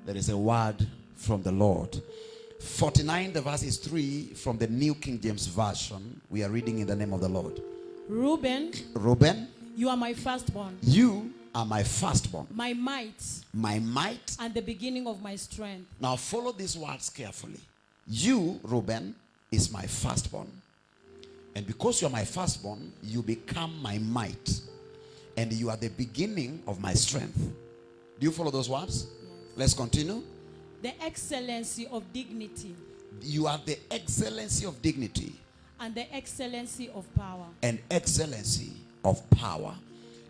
There is a word from the Lord. 49, the verse is 3 from the New King James Version. We are reading in the name of the Lord. Reuben, you are my firstborn. You are my firstborn. My might. My might. And the beginning of my strength. Now follow these words carefully. You, Reuben, is my firstborn. And because you are my firstborn, you become my might. And you are the beginning of my strength. Do you follow those words? Yes. Let's continue. The excellency of dignity. You are the excellency of dignity. And the excellency of power. And excellency of power.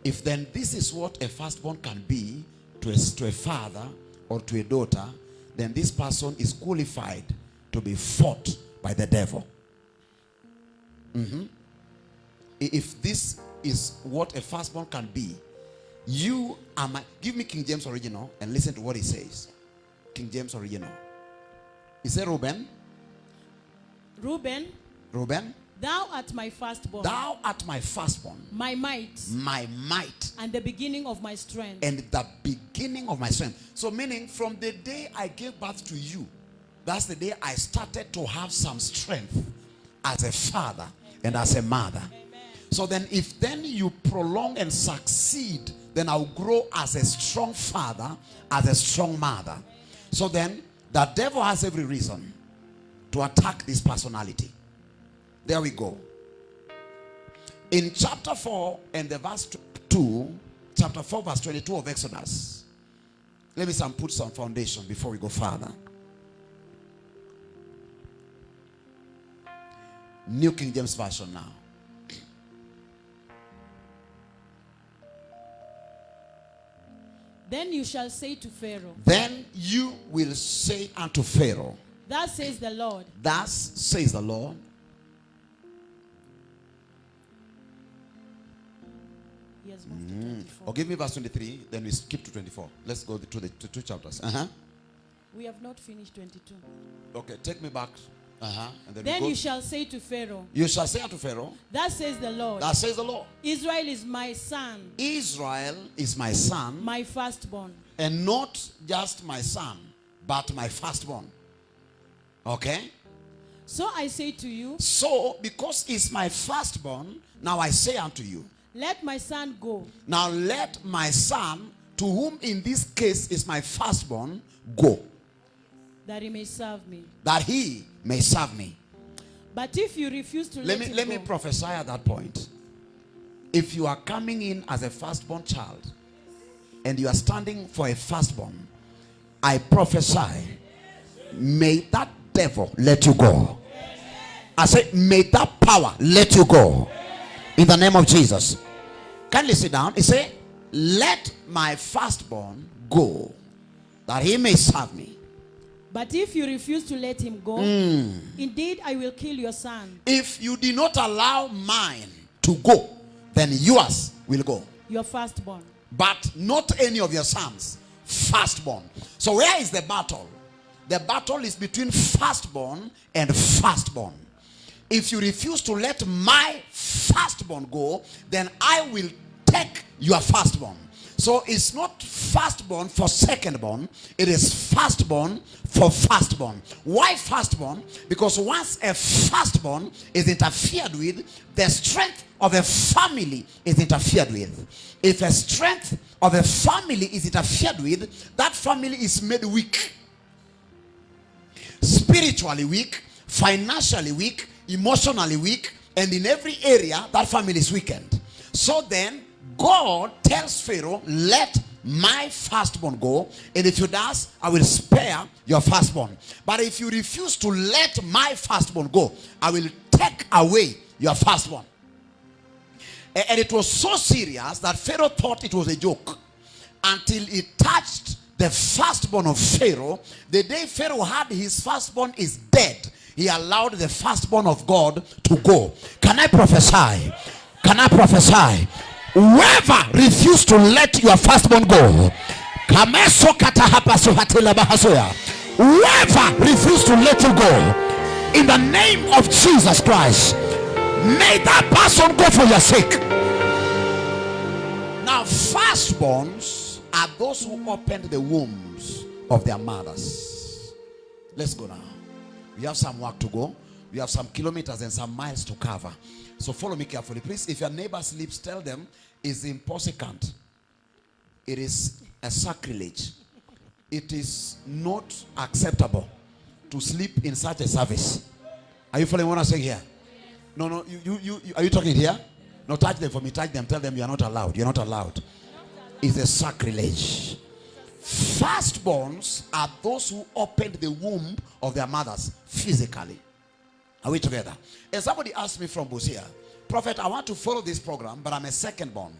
If then this is what a firstborn can be to a father or to a daughter, then this person is qualified to be fought by the devil. If this is what a firstborn can be, you are my... Give me King James original and listen to what he says. King James original. He said, Reuben, thou art my firstborn. Thou art my firstborn. My might. My might. And the beginning of my strength. And the beginning of my strength. So meaning from the day I gave birth to you, that's the day I started to have some strength as a father and as a mother. Amen. So then if then you prolong and succeed, then I'll grow as a strong father, as a strong mother. So then the devil has every reason to attack this personality. There we go. In chapter 4 and the verse 2, chapter 4 verse 22 of Exodus. Let me put some foundation before we go further. New King James Version now. Then you shall say to Pharaoh. Then you will say unto Pharaoh. Thus says the Lord. Thus says the Lord. He has moved to 24. Or give me verse 23, then we skip to 24. Let's go to the two chapters. We have not finished 22. Okay, take me back. And then you shall say to Pharaoh. You shall say unto Pharaoh. Thus says the Lord. Thus says the Lord. Israel is my son. Israel is my son. My firstborn. And not just my son, but my firstborn. Okay? So I say to you. So, because he's my firstborn, now I say unto you. Let my son go. Now let my son, to whom in this case is my firstborn, go. That he may serve me. That he may serve me. But if you refuse to let me prophesy at that point. If you are coming in as a firstborn child and you are standing for a firstborn, I prophesy, may that devil let you go. I say, may that power let you go. In the name of Jesus. Kindly sit down. He say, let my firstborn go, that he may serve me. But if you refuse to let him go, indeed I will kill your son. If you do not allow mine to go, then yours will go. Your firstborn. But not any of your sons. Firstborn. So where is the battle? The battle is between firstborn and firstborn. If you refuse to let my firstborn go, then I will take your firstborn. So it's not firstborn for secondborn. It is firstborn for firstborn. Why firstborn? Because once a firstborn is interfered with, the strength of a family is interfered with. If a strength of a family is interfered with, that family is made weak. Spiritually weak, financially weak, emotionally weak, and in every area that family is weakened. So then God tells Pharaoh, let my firstborn go, and if you does, I will spare your firstborn. But if you refuse to let my firstborn go, I will take away your firstborn. And it was so serious that Pharaoh thought it was a joke until it touched the firstborn of Pharaoh. The day Pharaoh had his firstborn is dead, he allowed the firstborn of God to go. Can I prophesy? Can I prophesy? Whoever refused to let your firstborn go, whoever refused to let you go, in the name of Jesus Christ, may that person go for your sake. Now, firstborns are those who opened the wombs of their mothers. Let's go now. We have some work to go. We have some kilometers and some miles to cover. So follow me carefully. Please, if your neighbor sleeps, tell them it's impossible. It is a sacrilege. It is not acceptable to sleep in such a service. Are you following what I'm saying here? No, you are you talking here? No, touch them for me. Touch them. Tell them you are not allowed. You're not allowed. It's a sacrilege. Firstborns are those who opened the womb of their mothers physically. Are we together? And somebody asked me from Busia, Prophet, I want to follow this program, but I'm a secondborn.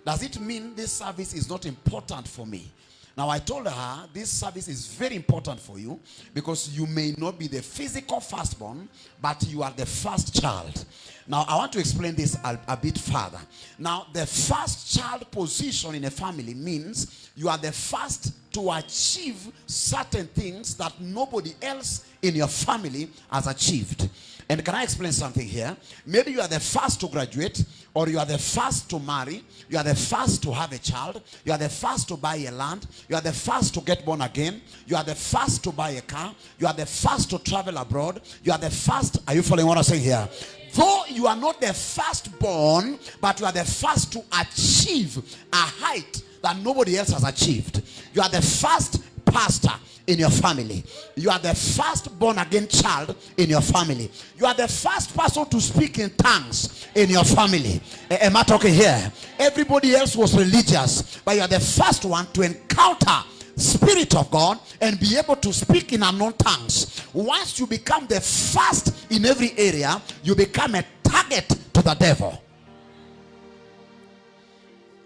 Does it mean this service is not important for me? Now I told her this service is very important for you because you may not be the physical firstborn, but you are the first child. Now I want to explain this a bit further. Now the first child position in a family means you are the first to achieve certain things that nobody else in your family has achieved. And can I explain something here? Maybe you are the first to graduate, or you are the first to marry, you are the first to have a child, you are the first to buy a land, you are the first to get born again, you are the first to buy a car, you are the first to travel abroad, you are the first. Are you following what I'm saying here? Though you are not the firstborn, but you are the first to achieve a height that nobody else has achieved. You are the first pastor in your family. You are the first born again child in your family. You are the first person to speak in tongues in your family. Am I talking here? Everybody else was religious, but you are the first one to encounter Spirit of God and be able to speak in unknown tongues. Once you become the first in every area, you become a target to the devil.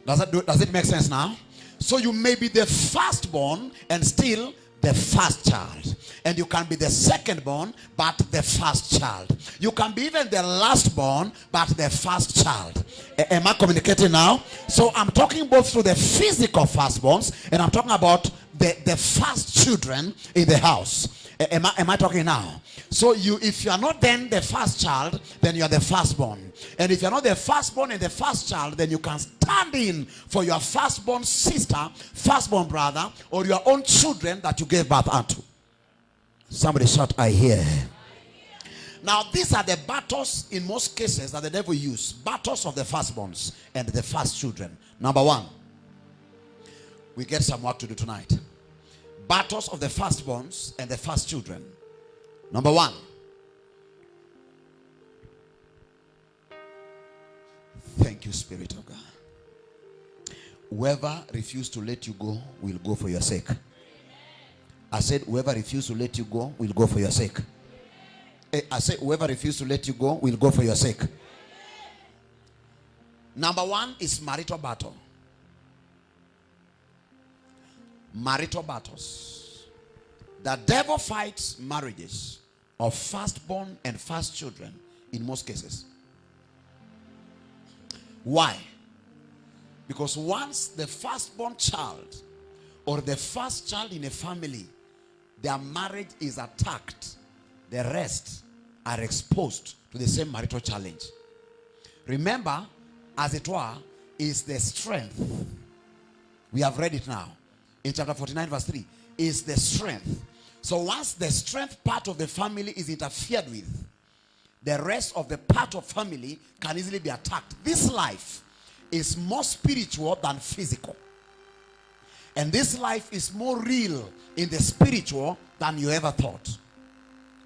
Does it make sense now? So you may be the firstborn and still the first child, and you can be the secondborn but the first child. You can be even the lastborn but the first child. Am I communicating now? So I'm talking both through the physical firstborns, and I'm talking about the first children in the house. Am I talking now? So if you are not then the first child, then you are the firstborn. And if you are not the firstborn and the first child, then you can stand in for your firstborn sister, firstborn brother, or your own children that you gave birth unto. Somebody shout, I hear. Now these are the battles in most cases that the devil uses. Battles of the firstborns and the first children. Number one, we get some work to do tonight. Battles of the firstborns and the first children. Number one, thank you, Spirit of God. Whoever refused to let you go will go for your sake. I said, whoever refused to let you go will go for your sake. I said, whoever refused to let you go will go for your sake. Number one is marital battle. Marital battles. The devil fights marriages of firstborn and first children in most cases. Why? Because once the firstborn child or the first child in a family, their marriage is attacked, the rest are exposed to the same marital challenge. Remember, as it were, is the strength. We have read it now. In chapter 49 verse 3, is the strength. So once the strength part of the family is interfered with, the rest of the part of family can easily be attacked. This life is more spiritual than physical. And this life is more real in the spiritual than you ever thought.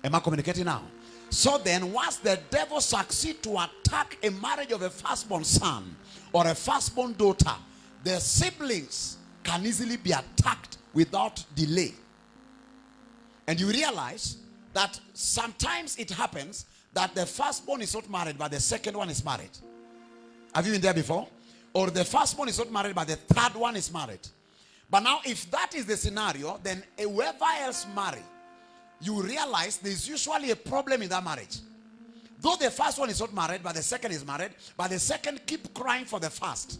Am I communicating now? So then, once the devil succeeds to attack a marriage of a firstborn son or a firstborn daughter, the siblings can easily be attacked without delay. And you realize that sometimes it happens that the firstborn is not married, but the second one is married. Have you been there before? Or the firstborn is not married, but the third one is married. But now, if that is the scenario, then whoever else marry, you realize there's usually a problem in that marriage. Though the first one is not married, but the second is married, but the second keep crying for the first.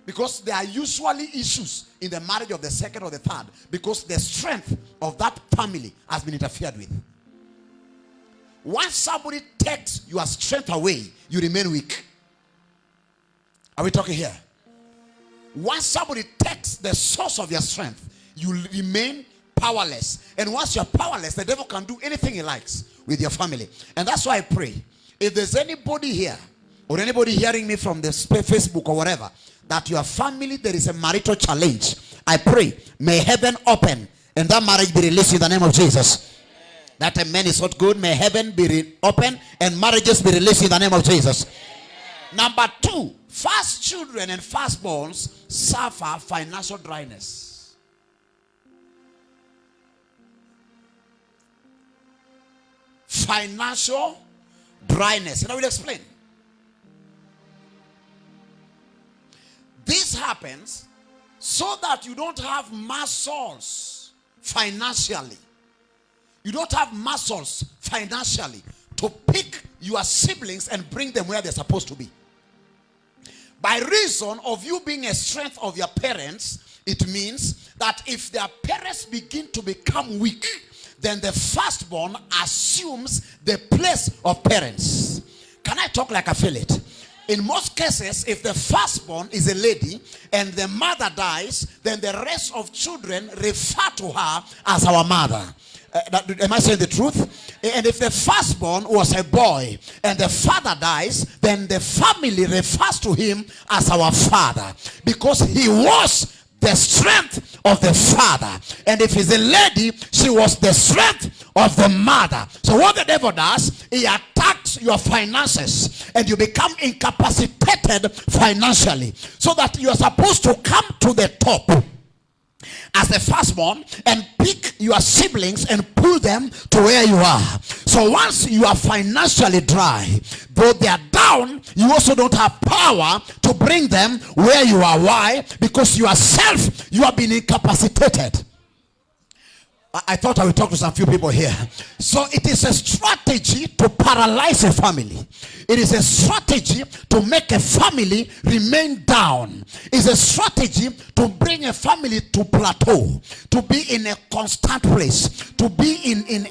Because there are usually issues in the marriage of the second or the third, because the strength of that family has been interfered with. Once somebody takes your strength away, you remain weak. Are we talking here? Once somebody takes the source of your strength, you remain powerless. And once you're powerless, the devil can do anything he likes with your family. And that's why I pray, if there's anybody here or anybody hearing me from the Facebook or whatever, that your family there is a marital challenge, I pray, may heaven open and that marriage be released in the name of Jesus. That a man is not good, may heaven be open and marriages be released in the name of Jesus. Number 2, first children and firstborns suffer financial dryness. Financial dryness. And I will explain. This happens so that you don't have muscles financially. You don't have muscles financially to pick your siblings and bring them where they're supposed to be. By reason of you being a strength of your parents, it means that if their parents begin to become weak, then the firstborn assumes the place of parents. Can I talk like I feel it? In most cases, if the firstborn is a lady and the mother dies, then the rest of children refer to her as our mother. Am I saying the truth? And if the firstborn was a boy and the father dies, then the family refers to him as our father, because he was the strength of the father. And if he's a lady, she was the strength of the mother. So what the devil does, he attacks your finances and you become incapacitated financially, so that you are supposed to come to the top as the firstborn and pick your siblings and pull them to where you are. So once you are financially dry, though they are down, you also don't have power to bring them where you are. Why? Because yourself, you have been incapacitated. I thought I would talk to some few people here. So it is a strategy to paralyze a family. It is a strategy to make a family remain down. It's a strategy to bring a family to plateau, to be in a constant place, to be in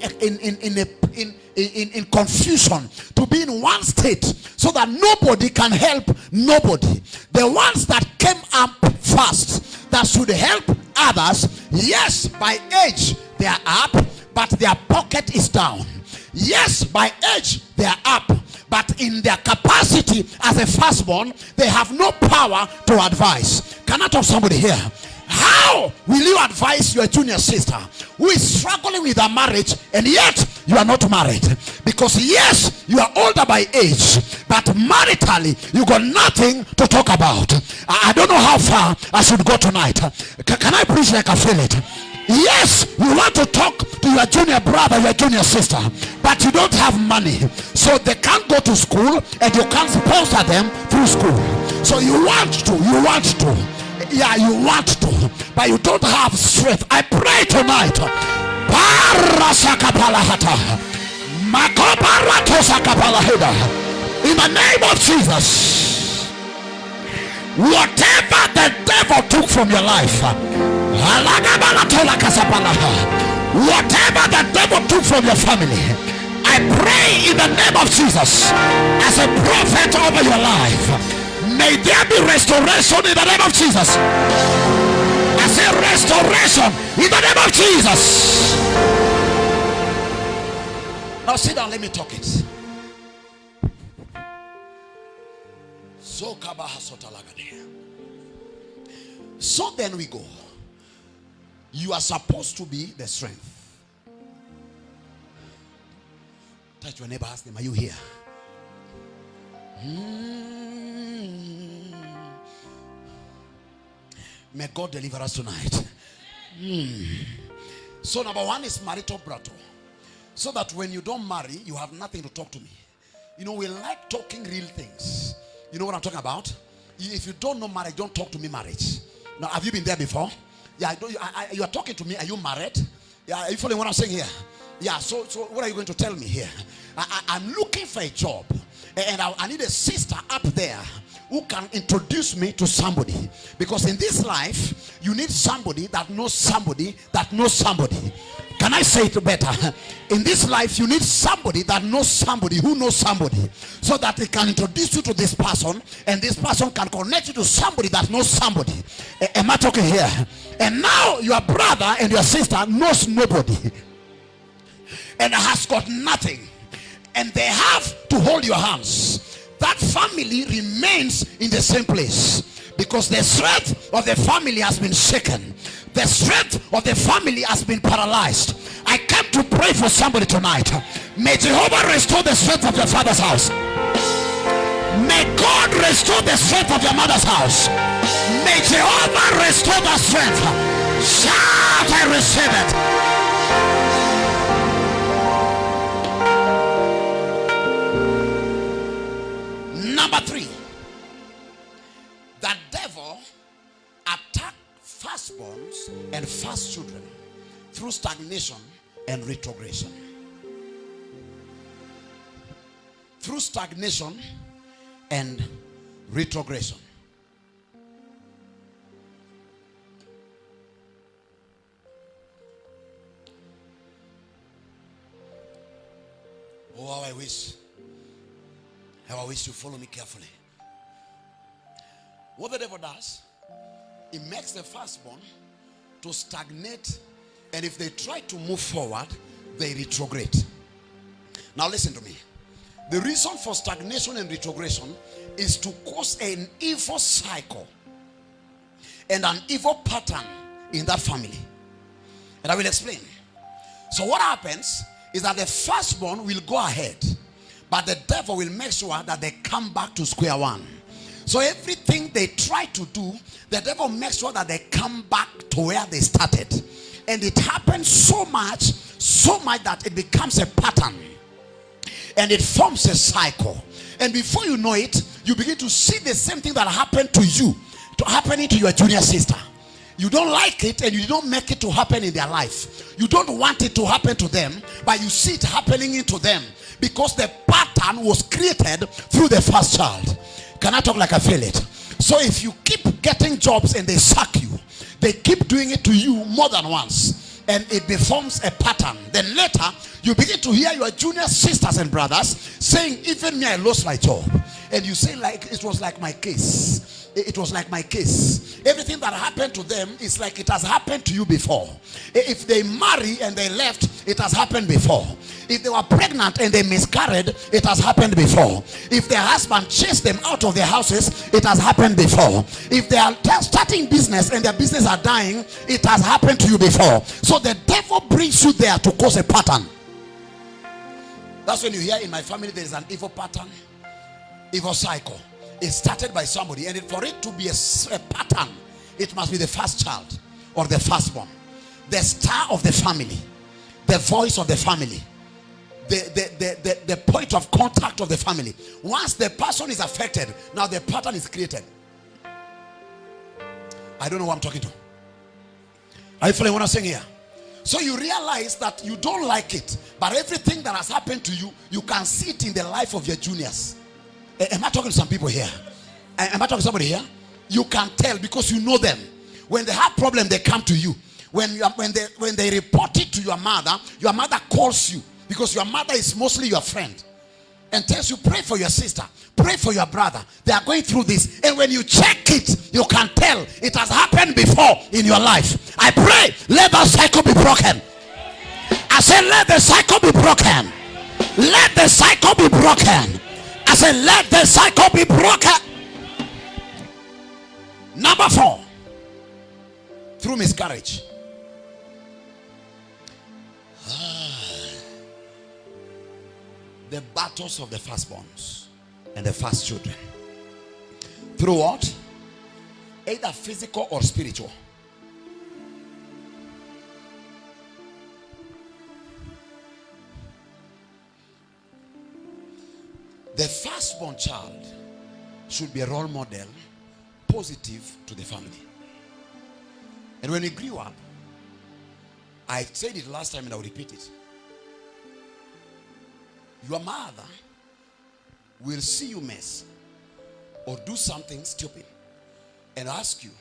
confusion, to be in one state, so that nobody can help nobody. The ones that came up first, that should help others, yes, by age they are up, but their pocket is down. Yes, by age they are up, but in their capacity as a firstborn, they have no power to advise. Can I talk to somebody here? How will you advise your junior sister who is struggling with her marriage and yet you are not married? Because yes, you are older by age, but maritally you got nothing to talk about. I don't know how far I should go tonight. Can I preach like I feel it? Yes, you want to talk to your junior brother, your junior sister, but you don't have money, so they can't go to school and you can't sponsor them through school. So you want to, yeah, you want to, but you don't have strength. I pray tonight, in the name of Jesus, whatever the devil took from your life, whatever the devil took from your family, I pray in the name of Jesus, as a prophet over your life, may there be restoration in the name of Jesus. I say restoration in the name of Jesus. Now sit down, let me talk it. So then we go. You are supposed to be the strength. Touch your neighbor, ask them, are you here? May God deliver us tonight. So number 1 is marital battle. So that when you don't marry, you have nothing to talk to me. You know, we like talking real things. You know what I'm talking about? If you don't know marriage, don't talk to me marriage. Now, have you been there before? Yeah, you are talking to me. Are you married? Yeah, are you following what I'm saying here? Yeah, so what are you going to tell me here? I'm looking for a job, and I need a sister up there who can introduce me to somebody. Because in this life, you need somebody that knows somebody that knows somebody. Can I say it better? In this life, you need somebody that knows somebody who knows somebody, so that they can introduce you to this person, and this person can connect you to somebody that knows somebody. Am I talking here? And now your brother and your sister knows nobody and has got nothing, and they have to hold your hands. That family remains in the same place because the strength of the family has been shaken. The strength of the family has been paralyzed. I came to pray for somebody tonight. May Jehovah restore the strength of your father's house. May God restore the strength of your mother's house. May Jehovah restore that strength. Shout, I receive it. Number 3. The devil attacked firstborns and first children through stagnation and retrogression. Through stagnation and retrogression. Oh, how I wish you follow me carefully. What the devil does, it makes the firstborn to stagnate, and if they try to move forward, they retrograde. Now listen to me. The reason for stagnation and retrogression is to cause an evil cycle and an evil pattern in that family. And I will explain. So what happens is that the firstborn will go ahead, but the devil will make sure that they come back to square one. So everything they try to do, the devil makes sure that they come back to where they started. And it happens so much that it becomes a pattern. And it forms a cycle. And before you know it, you begin to see the same thing that happened to you, happening to your junior sister. You don't like it, and you don't make it to happen in their life. You don't want it to happen to them, but you see it happening into them because the pattern was created through the first child. Can I talk like I feel it? So if you keep getting jobs and they sack you, they keep doing it to you more than once, and it becomes a pattern. Then later, you begin to hear your junior sisters and brothers saying, even me, I lost my job. And you say, like, it was like my case. It was like my case. Everything that happened to them is like it has happened to you before. If they marry and they left, it has happened before. If they were pregnant and they miscarried, it has happened before. If their husband chased them out of their houses, it has happened before. If they are starting business and their business are dying, it has happened to you before. So the devil brings you there to cause a pattern. That's when you hear in my family there is an evil pattern, evil cycle. It started by somebody, and for it to be a pattern, it must be the first child or the firstborn, the star of the family, the voice of the family, the point of contact of the family. Once the person is affected, now the pattern is created. I don't know who I'm talking to. Are you following what I'm saying here? So you realize that you don't like it, but everything that has happened to you, you can see it in the life of your juniors. Am I talking to some people here? Am I talking to somebody here? You can tell because you know them. When they have problem, they come to you. When they report it to your mother calls you because your mother is mostly your friend and tells you, pray for your sister, pray for your brother. They are going through this. And when you check it, you can tell it has happened before in your life. I pray, let that cycle be broken. I said, let the cycle be broken. Let the cycle be broken. I said, let the cycle be broken. Number 4, through miscarriage. The battles of the firstborns and the first children. Through what? Either physical or spiritual. The firstborn child should be a role model, positive to the family. And when we grew up, I said it last time and I'll repeat it. Your mother will see you mess or do something stupid and ask you,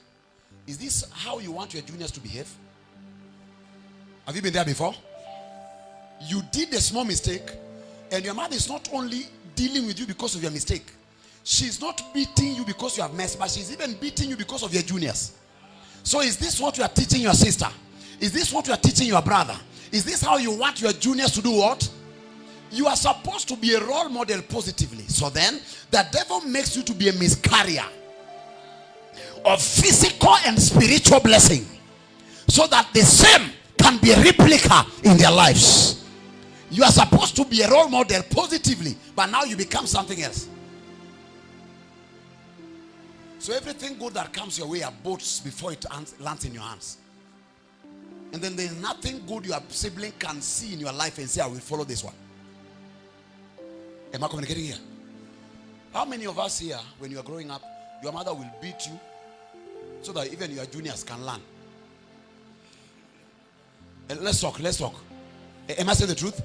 is this how you want your juniors to behave? Have you been there before? you did a small mistake, and your mother is not only dealing with you because of your mistake. She's not beating you because you have messed, but she's even beating you because of your juniors. So is this what you are teaching your sister? Is this what you are teaching your brother? Is this how you want your juniors to do what? You are supposed to be a role model positively. So then, the devil makes you to be a miscarrier of physical and spiritual blessing, so that the same can be a replica in their lives. You are supposed to be a role model positively, but now you become something else. So everything good that comes your way aborts before it lands in your hands. And then there's nothing good your sibling can see in your life and say, I will follow this one. Am I communicating here? How many of us here, when you are growing up, your mother will beat you so that even your juniors can learn? Let's talk. Am I saying the truth?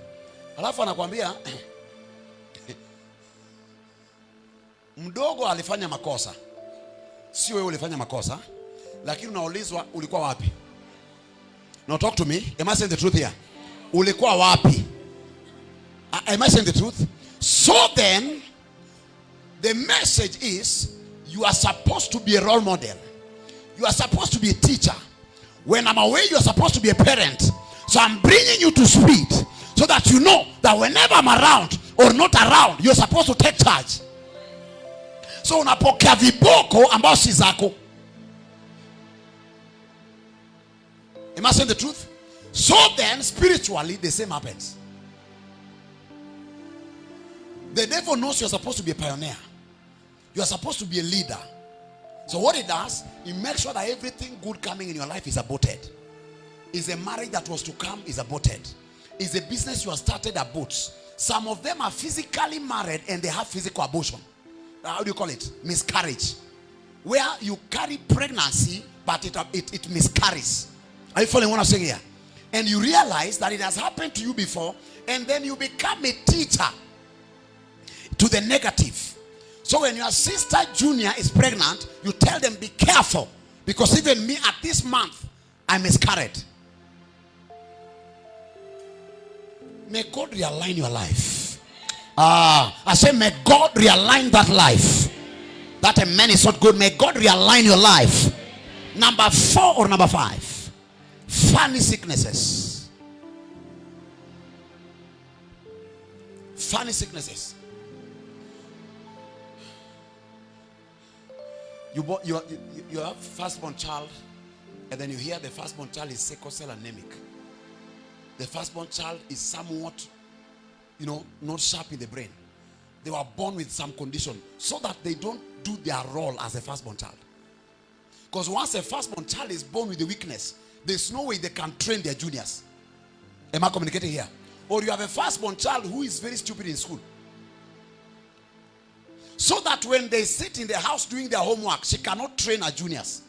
Alafu anakuambia mdogo alifanya makosa, si wewe ulifanya makosa, lakini unaulizwa ulikuwa wapi? Now talk to me. Am I saying the truth here? Ulikuwa wapi? Am I saying the truth? So then, the message is, you are supposed to be a role model. You are supposed to be a teacher. When I'm away, you are supposed to be a parent. So I'm bringing you to speed, so that you know that whenever I'm around or not around, you're supposed to take charge. So unapokea viboko ambao si zako. Am I saying the truth? So then, spiritually, the same happens. The devil knows you're supposed to be a pioneer. You are supposed to be a leader. So what he does, he makes sure that everything good coming in your life is aborted. Is a marriage that was to come is aborted. Is a business you have started aborts. Some of them are physically married and they have physical abortion. How do you call it? Miscarriage. Where you carry pregnancy, but it miscarries. Are you following what I'm saying here? And you realize that it has happened to you before, and then you become a teacher to the negative. So when your sister junior is pregnant, you tell them, be careful, because even me at this month, I miscarried. May God realign your life. I say, may God realign that life. That a man is not good. May God realign your life. Number 4 or number 5. Funny sicknesses. Funny sicknesses. You have firstborn child, and then you hear the firstborn child is sickle cell anemic. The firstborn child is somewhat, not sharp in the brain. They were born with some condition, so that they don't do their role as a firstborn child. Because once a firstborn child is born with a weakness, there's no way they can train their juniors. Am I communicating here? Or you have a firstborn child who is very stupid in school, so that when they sit in the house doing their homework, she cannot train her juniors.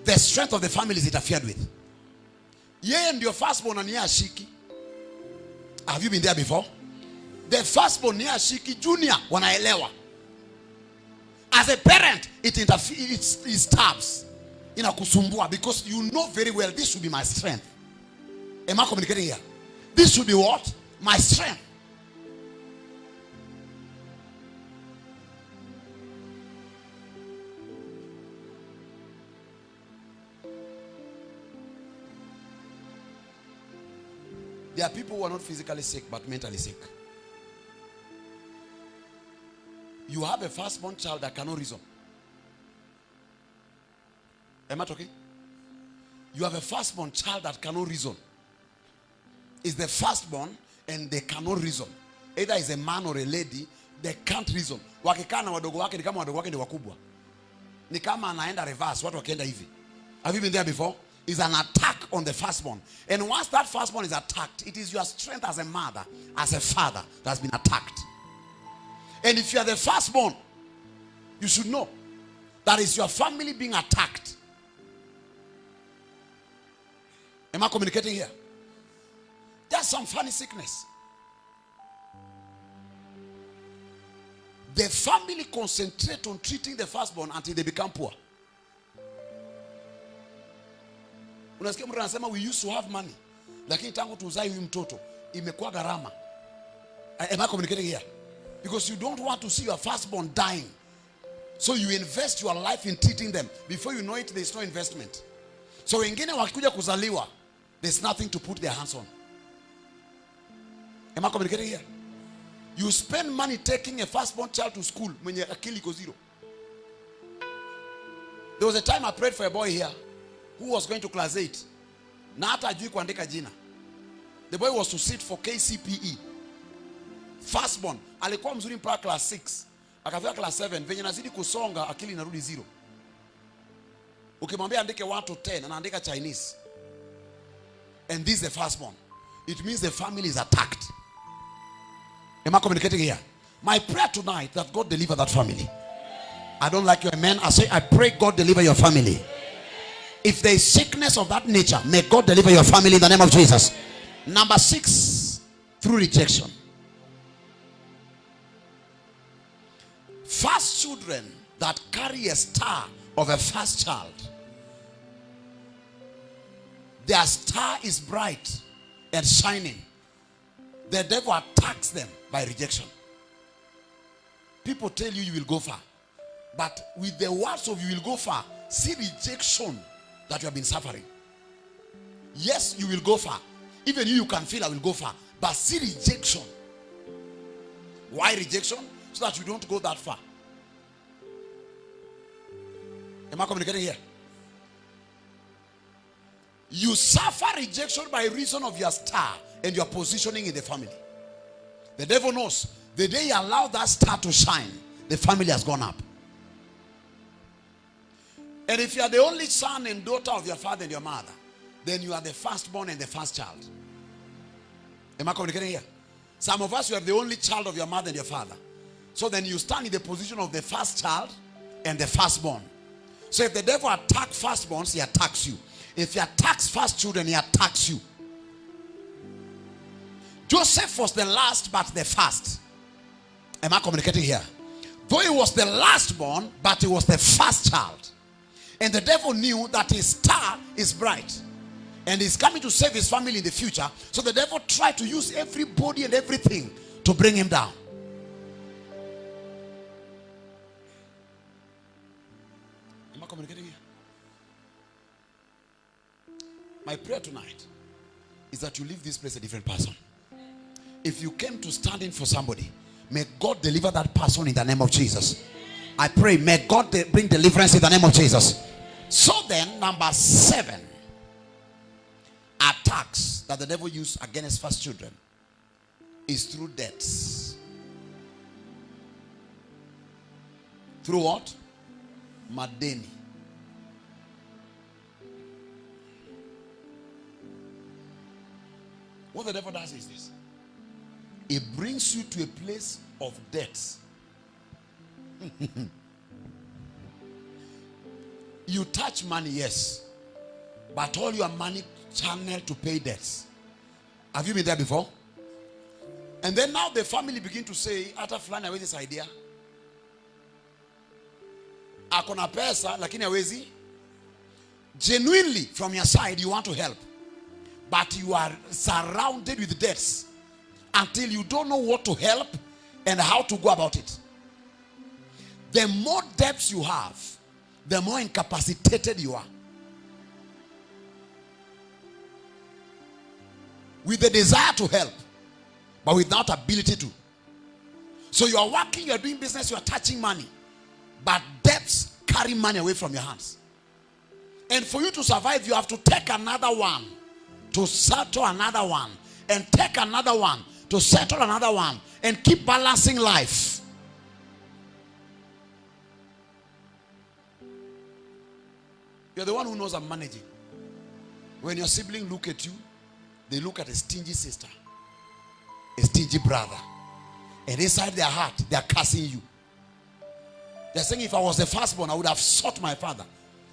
The strength of the family is interfered with. Yeah, and your firstborn and your shiki. Have you been there before? The firstborn near shiki, junior wanaelewa. As a parent, it stabs. Inakusumbua, because you know very well this should be my strength. Am I communicating here? This should be what? My strength. There are people who are not physically sick but mentally sick. You have a firstborn child that cannot reason. Am I talking? You have a firstborn child that cannot reason. It's the firstborn and they cannot reason. Either is a man or a lady, they can't reason. Wakikaa na wadogo wake ni kama wadogo wake ni wakubwa. Ni kama anaenda reverse, watu wakienda hivi. Have you been there before? It's an attack on the firstborn. And once that firstborn is attacked, it is your strength as a mother, as a father, that has been attacked. And if you are the firstborn, you should know that is your family being attacked. Am I communicating here? There's some funny sickness. The family concentrate on treating the firstborn until they become poor. Unasikia mtu anasema we used to have money, lakini tangu tuzae huyu mtoto imekuwa gharama. Am I communicating here? Because you don't want to see your firstborn dying. So you invest your life in treating them. Before you know it, there's no investment. So wengine wakikuja kuzaliwa, there's nothing to put their hands on. Am I communicating here? You spend money taking a firstborn child to school mwenye akili iko zero. There was a time I prayed for a boy here who was going to class 8. Na hata hajui kuandika jina. The boy was to sit for KCPE. Firstborn. Alikuwa mzuri mpaka class 6. Akafika class 7. Venye nazidi kusonga akili inarudi zero. Ukimwambia andike 1 to 10 anaandika Chinese. And this is the firstborn. It means the family is attacked. Am I communicating here? My prayer tonight that God deliver that family. I don't like your amen. I say I pray God deliver your family. If there is sickness of that nature, may God deliver your family in the name of Jesus. Number 6, through rejection. First children that carry a star of a first child, their star is bright and shining. The devil attacks them by rejection. People tell you you will go far, but with the words of you will go far, see rejection that you have been suffering. Yes, you will go far. Even you can feel I will go far, but see rejection. Why rejection? So that you don't go that far. Am I communicating here? You suffer rejection by reason of your star and your positioning in the family. The devil knows the day you allow that star to shine, the family has gone up. And if you are the only son and daughter of your father and your mother, then you are the firstborn and the first child. Am I communicating here? Some of us, you are the only child of your mother and your father. So then you stand in the position of the first child and the firstborn. So if the devil attacks firstborns, he attacks you. If he attacks first children, he attacks you. Joseph was the last but the first. Am I communicating here? Though he was the last born, but he was the first child. And the devil knew that his star is bright. And he's coming to save his family in the future. So the devil tried to use everybody and everything to bring him down. Am I communicating here? My prayer tonight is that you leave this place a different person. If you came to stand in for somebody, may God deliver that person in the name of Jesus. I pray, may God bring deliverance in the name of Jesus. So then, number 7, attacks that the devil used against first children is through debts. Through what? Madeni. What the devil does is this. It brings you to a place of debts. You touch money, yes. But all your money channeled to pay debts. Have you been there before? And then now the family begin to say, ata fulani hawezi this idea. Akona pesa, lakini hawezi. Genuinely, from your side, you want to help. But you are surrounded with debts until you don't know what to help and how to go about it. The more debts you have, the more incapacitated you are. With the desire to help, but without ability to. So you are working, you are doing business, you are touching money, but debts carry money away from your hands. And for you to survive, you have to take another one to settle another one, and take another one to settle another one, and keep balancing life. You're the one who knows I'm managing. When your sibling look at you, they look at a stingy sister, a stingy brother, and inside their heart they are cursing you. They're saying, if I was the firstborn, I would have sought my father,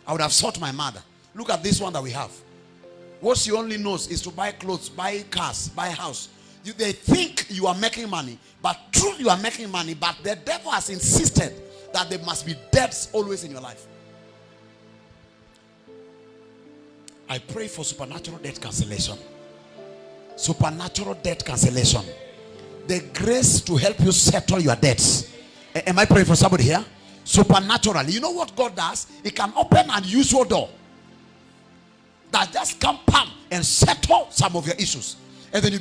I would have sought my mother. Look at this one that we have. What she only knows is to buy clothes, buy cars, buy a house. They think you are making money, but truly you are making money, but the devil has insisted that there must be debts always in your life. I pray for supernatural debt cancellation. Supernatural debt cancellation. The grace to help you settle your debts. Am I praying for somebody here? Supernaturally. You know what God does? He can open an unusual door that just come pam and settle some of your issues. And then you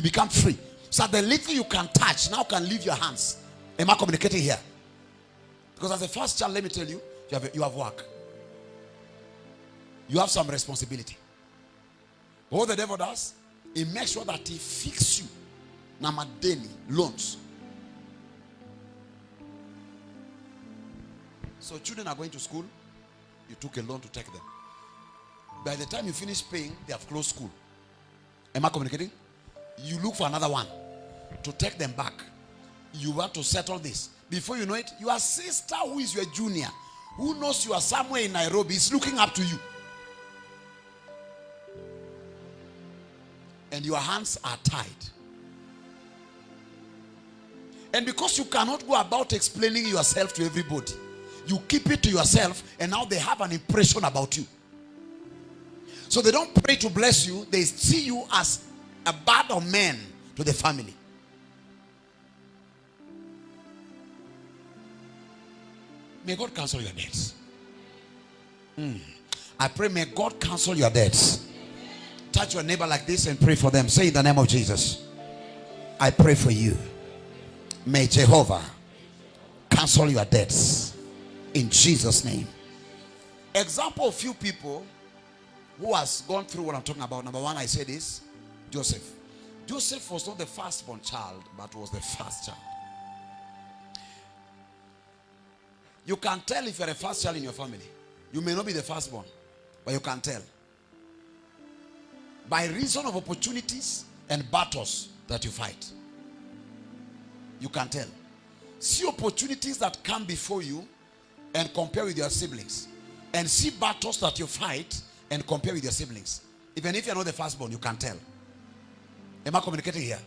become free. So the little you can touch now can leave your hands. Am I communicating here? Because as a first child, let me tell you, you have work. You have some responsibility. But what the devil does, he makes sure that he fixes you. Namadeni, loans. So children are going to school. You took a loan to take them. By the time you finish paying, they have closed school. Am I communicating? You look for another one to take them back. You want to settle this. Before you know it, your sister who is your junior, who knows you are somewhere in Nairobi, is looking up to you. And your hands are tied. And because you cannot go about explaining yourself to everybody, you keep it to yourself, and now they have an impression about you. So they don't pray to bless you. They see you as a bad of man to the family. May God cancel your debts. I pray, may God cancel your debts. Touch your neighbor like this and pray for them. Say, in the name of Jesus, I pray for you. May Jehovah cancel your debts in Jesus' name. Example of few people who has gone through what I'm talking about. Number one, I said is Joseph. Joseph was not the firstborn child, but was the first child. You can tell if you're a first child in your family. You may not be the firstborn, but you can tell. By reason of opportunities and battles that you fight. You can tell. See opportunities that come before you and compare with your siblings. And see battles that you fight and compare with your siblings. Even if you're not the firstborn, you can tell. Am I communicating here?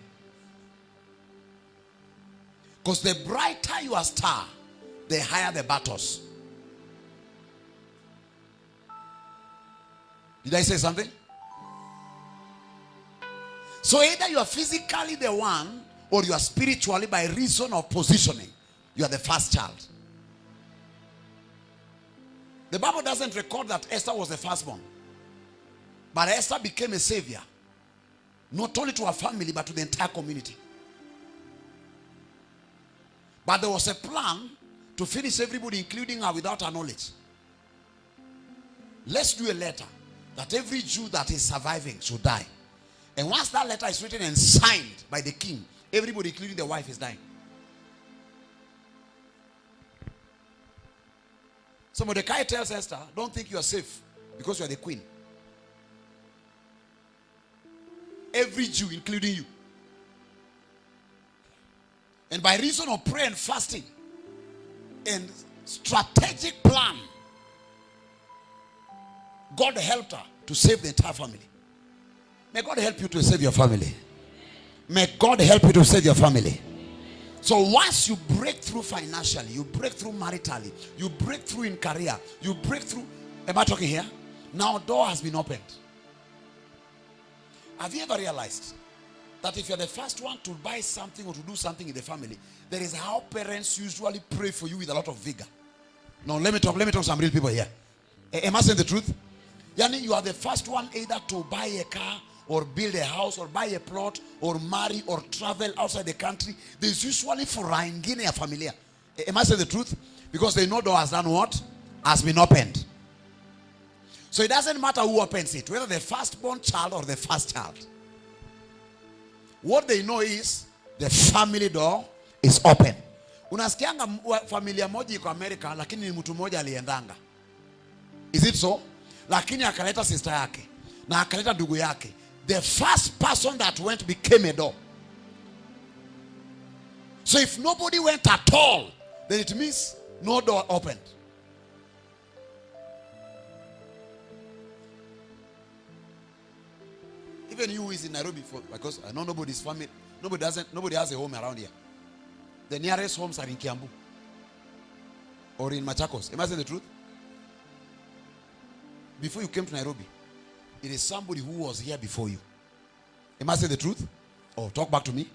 Because the brighter your star, the higher the battles. Did I say something? So either you are physically the one, or you are spiritually, by reason of positioning, you are the first child. The Bible doesn't record that Esther was the firstborn. But Esther became a savior. Not only to her family, but to the entire community. But there was a plan to finish everybody, including her, without her knowledge. Let's do a letter that every Jew that is surviving should die. And once that letter is written and signed by the king, everybody, including the wife, is dying. So Mordecai tells Esther, don't think you are safe because you are the queen. Every Jew, including you. And by reason of prayer and fasting and strategic plan, God helped her to save the entire family. May God help you to save your family. May God help you to save your family. So once you break through financially, you break through maritally, you break through in career, you break through, am I talking here? Now a door has been opened. Have you ever realized that if you're the first one to buy something or to do something in the family, there is how parents usually pray for you with a lot of vigor? No, let me talk to some real people here. Am I saying the truth? Yani, you are the first one either to buy a car or build a house or buy a plot or marry or travel outside the country. There's usually for a familia. Am I saying the truth? Because they know door has done what? Has been opened. So it doesn't matter who opens it, whether the firstborn child or the first child. What they know is the family door is open. Unasikianga familia moja iko America, lakini ni mtu moja aliendanga. Is it so? Lakini akaleta sister yake na akaleta ndugu yake. The first person that went became a door. So if nobody went at all, then it means no door opened. Even you who is in Nairobi, because I know nobody's family, nobody has a home around here. The nearest homes are in Kiambu or in Machakos. Am I saying the truth? Before you came to Nairobi, it is somebody who was here before you. Am I saying the truth? Oh, talk back to me.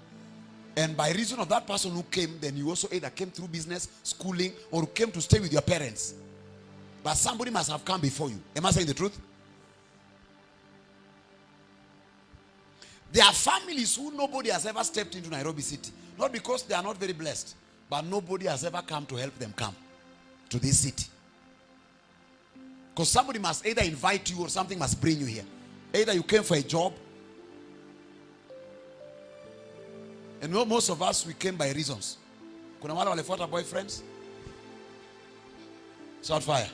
And by reason of that person who came, then you also either came through business, schooling, or came to stay with your parents. But somebody must have come before you. Am I saying the truth? There are families who nobody has ever stepped into Nairobi City. Not because they are not very blessed, but nobody has ever come to help them come to this city. Because somebody must either invite you or something must bring you here. Either you came for a job. And most of us, we came by reasons. Kuna wale walifuata boyfriends? Shout fire.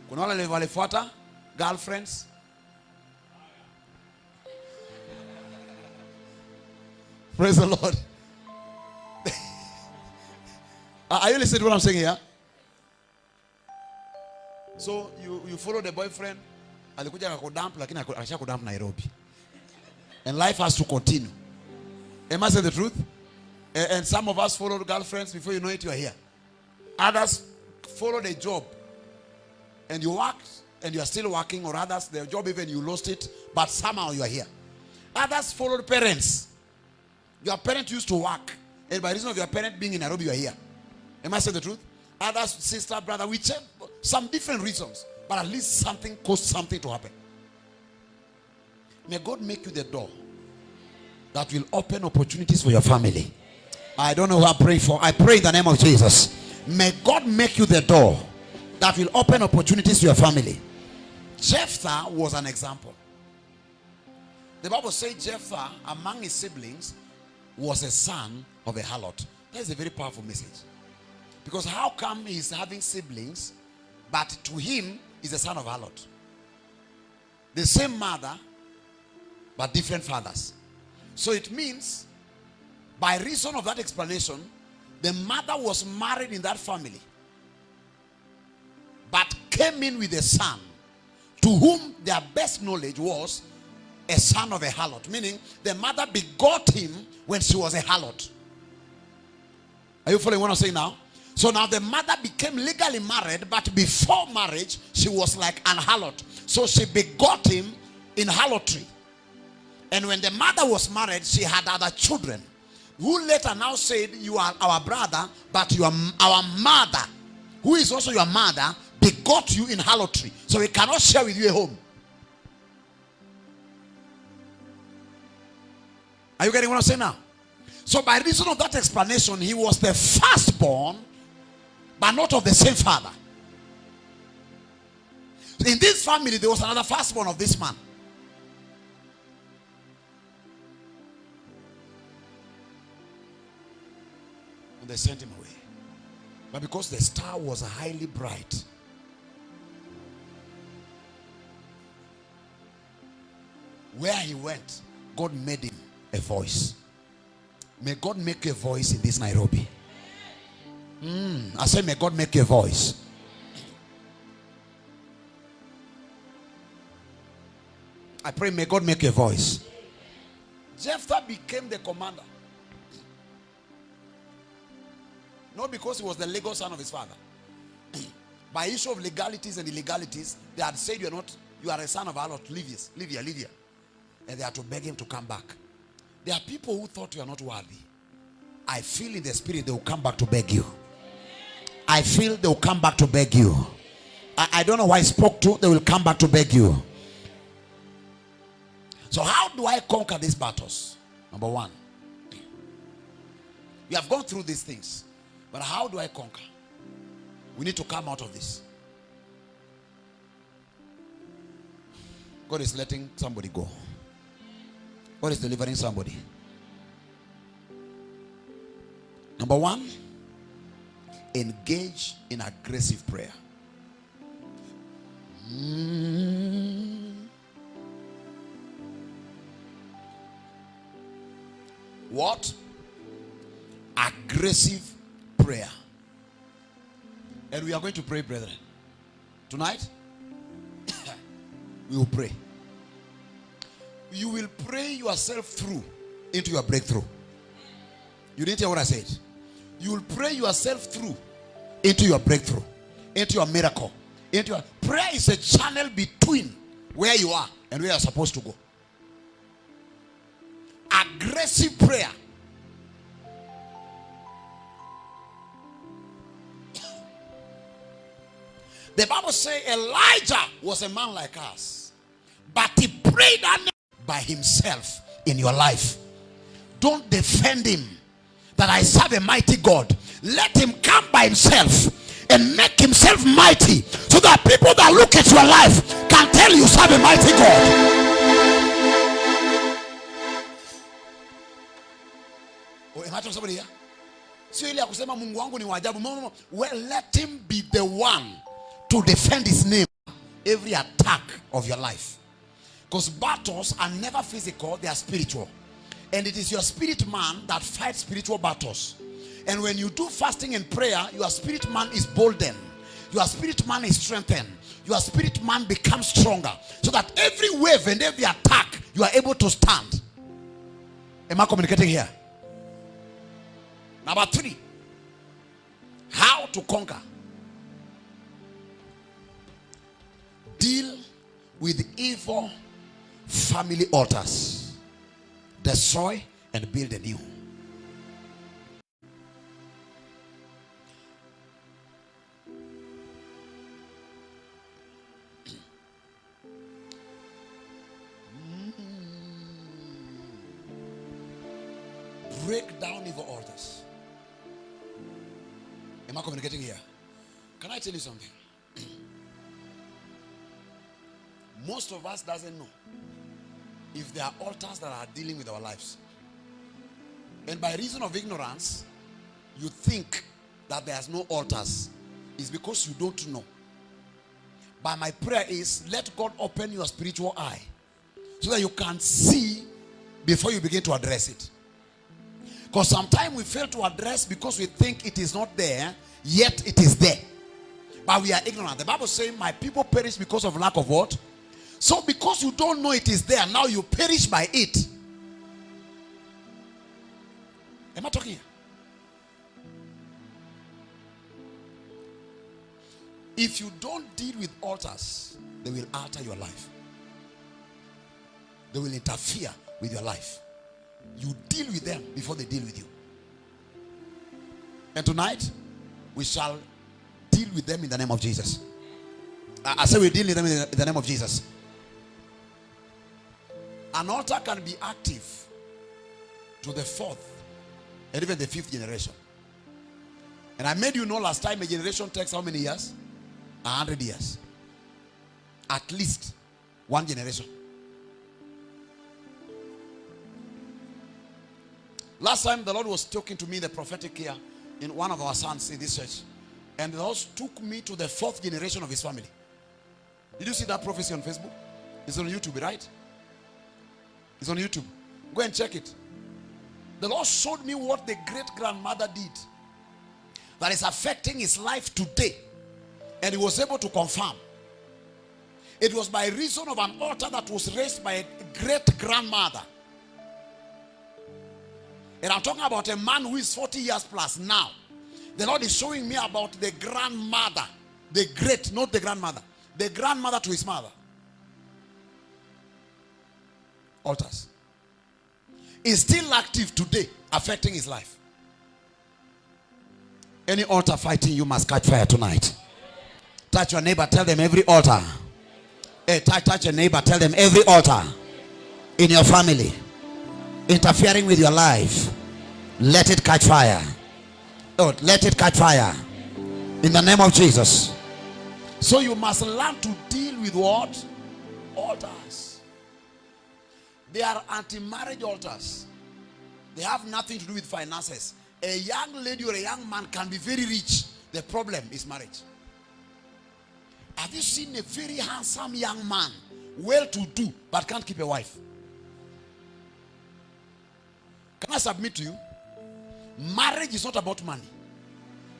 Kuna wale walifuata girlfriends? Praise the Lord. Are you listening to what I'm saying here? So you follow the boyfriend. Alikuja akakudump lakini akashakudump Nairobi. And life has to continue. Am I saying the truth? And some of us followed girlfriends. Before you know it, you are here. Others followed a job. And you worked and you are still working. Or others, their job even you lost it. But somehow you are here. Others followed parents. Your parent used to work. And by reason of your parent being in Nairobi, you are here. Am I saying the truth? Others, sister, brother, whichever. Some different reasons. But at least something caused something to happen. May God make you the door that will open opportunities for your family. I don't know who I pray for. I pray in the name of Jesus. May God make you the door that will open opportunities to your family. Jephthah was an example. The Bible says Jephthah, among his siblings, was a son of a harlot. That is a very powerful message. Because how come he's having siblings, but to him, he's a son of a harlot? The same mother, but different fathers. So it means, by reason of that explanation, the mother was married in that family, but came in with a son, to whom their best knowledge was a son of a harlot. Meaning, the mother begot him when she was a harlot. Are you following what I'm saying now? So now the mother became legally married, but before marriage, she was like an harlot. So she begot him in harlotry. And when the mother was married, she had other children, who later now said, you are our brother, but you are our mother, who is also your mother, begot you in harlotry. So we cannot share with you a home. Are you getting what I'm saying now? So by reason of that explanation, he was the firstborn, but not of the same father. In this family, there was another firstborn of this man. And they sent him away. But because the star was highly bright, where he went, God made him a voice. May God make a voice in this Nairobi. I say, may God make a voice. I pray, may God make a voice. Jephthah became the commander. Not because he was the legal son of his father. By issue of legalities and illegalities, they had said, you are a son of harlot. Leave here. And they had to beg him to come back. There are people who thought you are not worthy. I feel in the spirit they will come back to beg you. I feel they will come back to beg you. I don't know who I spoke to. They will come back to beg you. So how do I conquer these battles? Number one, we have gone through these things. But how do I conquer? We need to come out of this. God is letting somebody go. God is delivering somebody. Number one, engage in aggressive prayer. What? Aggressive prayer. And we are going to pray, brethren. Tonight, we will pray. You will pray yourself through into your breakthrough. You didn't hear what I said. You will pray yourself through into your breakthrough, into your miracle. Prayer is a channel between where you are and where you are supposed to go. aggressive prayer. The Bible says Elijah was a man like us, but he prayed by himself in your life. Don't defend him that I serve a mighty God. Let him come by himself and make himself mighty, so that people that look at your life can tell you serve a mighty God. Oh, am I talking to somebody here? Well, let him be the one to defend his name every attack of your life. Because battles are never physical, they are spiritual. And it is your spirit man that fights spiritual battles. And when you do fasting and prayer, your spirit man is boldened. Your spirit man is strengthened. Your spirit man becomes stronger. So that every wave and every attack, you are able to stand. Am I communicating here? Number 3. How to conquer. Deal with evil family altars. Destroy and build anew. Break down evil altars. Am I communicating here? Can I tell you something? Most of us doesn't know if there are altars that are dealing with our lives. And by reason of ignorance, you think that there's no altars. It's because you don't know. But my prayer is, let God open your spiritual eye so that you can see before you begin to address it. Because sometimes we fail to address because we think it is not there, yet it is there. But we are ignorant. The Bible says, my people perish because of lack of what? So because you don't know it is there, now you perish by it. Am I talking here? If you don't deal with altars, they will alter your life. They will interfere with your life. You deal with them before they deal with you. And tonight, we shall deal with them in the name of Jesus. I say we deal with them in the name of Jesus. An altar can be active to the 4th and even the 5th generation. And I made you know last time a generation takes how many years? 100 years. At least 1 generation. Last time the Lord was talking to me in the prophetic here in one of our sons in this church. And the Lord took me to the 4th generation of his family. Did you see that prophecy on Facebook? It's on YouTube, right? It's on YouTube. Go and check it. The Lord showed me what the great-grandmother did that is affecting his life today. And he was able to confirm. It was by reason of an altar that was raised by a great-grandmother. And I'm talking about a man who is 40 years plus now. The Lord is showing me about the grandmother. The great, not the grandmother. The grandmother to his mother. Altars. Is still active today, affecting his life. Any altar fighting you must catch fire tonight. Touch your neighbor, tell them every altar. Hey, touch your neighbor, tell them every altar in your family interfering with your life, let it catch fire. Oh, let it catch fire in the name of Jesus. So you must learn to deal with what? Altars. They are anti-marriage altars. They have nothing to do with finances. A young lady or a young man can be very rich. The problem is marriage. Have you seen a very handsome young man, well-to-do, but can't keep a wife? Can I submit to you? Marriage is not about money.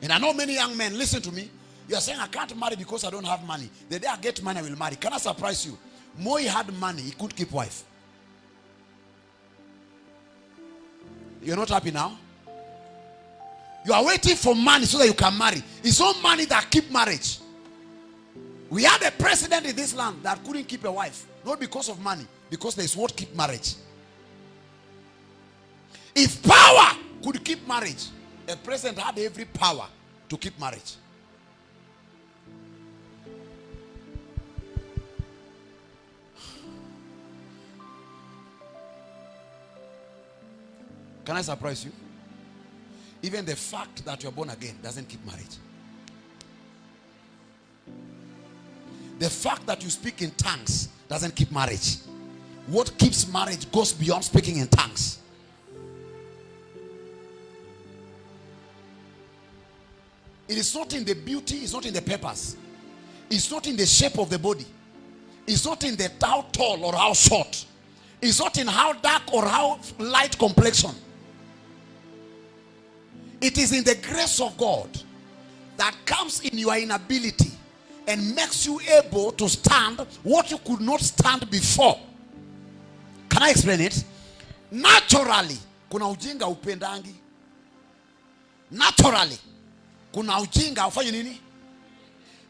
And I know many young men, listen to me. You are saying, I can't marry because I don't have money. The day I get money, I will marry. Can I surprise you? Moi had money, he could keep wife. You're not happy now? You are waiting for money so that you can marry. It's not money that keep marriage. We had a president in this land that couldn't keep a wife. Not because of money. Because there's what keep marriage. If power could keep marriage, a president had every power to keep marriage. Can I surprise you? Even the fact that you're born again doesn't keep marriage. The fact that you speak in tongues doesn't keep marriage. What keeps marriage goes beyond speaking in tongues. It is not in the beauty, it's not in the purpose. It's not in the shape of the body. It's not in the how tall or how short. It's not in how dark or how light complexion. It is in the grace of God that comes in your inability and makes you able to stand what you could not stand before. Can I explain it? Naturally, kuna ujinga upendangi. Naturally, kuna ujinga ufanye nini?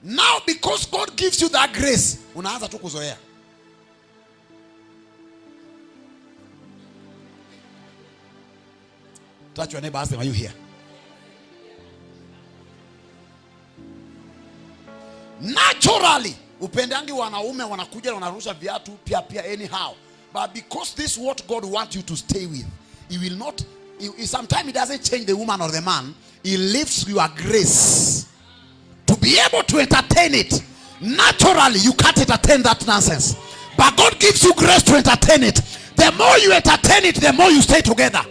Now because God gives you that grace, unaanza tu kuzoea. Touch your neighbor, ask them, are you here? Naturally, upendangi wanaume wanakuja wanarusha viatu pia anyhow. But because this is what God wants you to stay with, He will not. Sometimes He doesn't change the woman or the man. He lifts your grace to be able to entertain it. Naturally, you can't entertain that nonsense. But God gives you grace to entertain it. The more you entertain it, the more you stay together.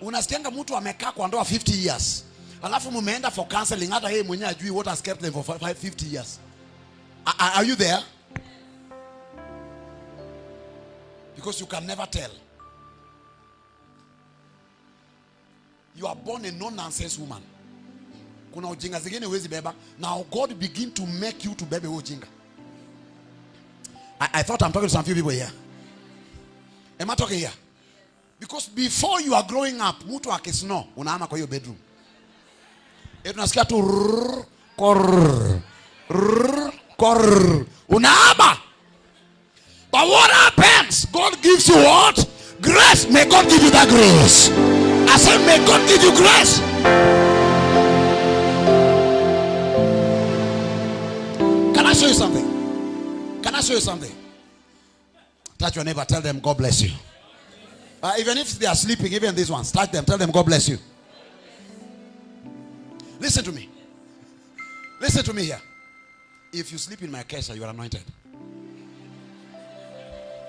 Unasikianga mtu amekaa kwa ndoa 50 years. Alafu mumeenda for counseling, hata yeye mwenyewe ajui what has kept them for 50 years. Are you there? Because you can never tell. You are born a no-nonsense woman. Kuna ujinga zingine huwezi beba. Now God begin to make you to bebe ujinga. I thought I'm talking to some few people here. Am I talking here? Because before you are growing up, mtu akisno, unaama kwa hiyo bedroom. Tunasikia tu kor unaama. But what happens? God gives you what? Grace. May God give you that grace. I said, may God give you grace. Can I show you something? Can I show you something? Touch your neighbor, tell them God bless you. Even if they are sleeping, even these ones, touch them, tell them God bless you. Listen to me. Listen to me here. If you sleep in my kesha, you are anointed.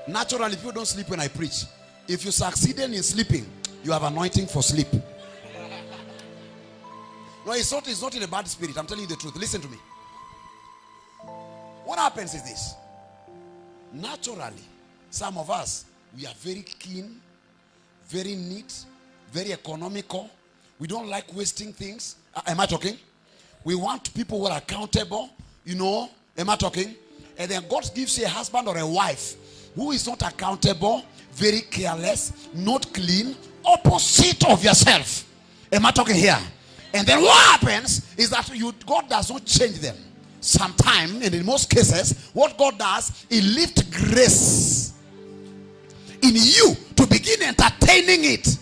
Naturally, if you don't sleep when I preach, if you succeeded in sleeping, you have anointing for sleep. No, it's not in a bad spirit. I'm telling you the truth. Listen to me. What happens is this. Naturally, some of us, we are very keen, very neat, very economical. We don't like wasting things. Am I talking? We want people who are accountable. You know, am I talking? And then God gives you a husband or a wife who is not accountable, very careless, not clean, opposite of yourself. Am I talking here? And then what happens is that God does not change them. Sometimes, and in most cases, what God does, He lifts grace in you to begin entertaining it.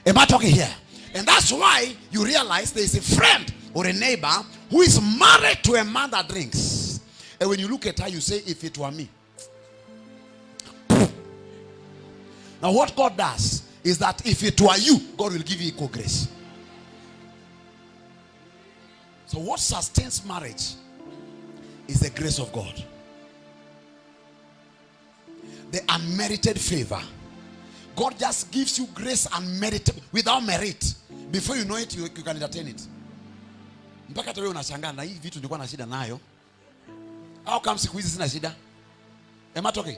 Am I talking here? And that's why you realize there is a friend or a neighbor who is married to a man that drinks. And when you look at her, you say, if it were me. Now what God does is that if it were you, God will give you equal grace. So what sustains marriage is the grace of God. The unmerited favor. God just gives you grace unmerited, without merit. Before you know it, you can entertain it. Mpaka tawe unashangaa na hii vitu nilikuwa na shida nayo. How come siku hizi sina shida? Am I talking?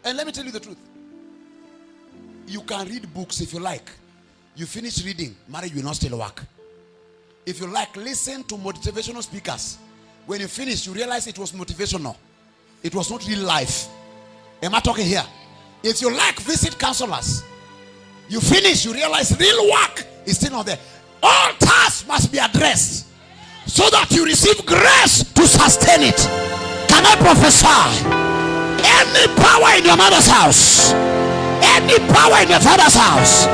And let me tell you the truth. You can read books if you like. You finish reading, marriage will not still work. If you like, listen to motivational speakers. When you finish, you realize it was motivational. It was not real life. Am I talking here? If you like, visit counselors. You finish, you realize real work is still not there. All tasks must be addressed so that you receive grace to sustain it. Can I prophesy? Any power in your mother's house, any power in your father's house,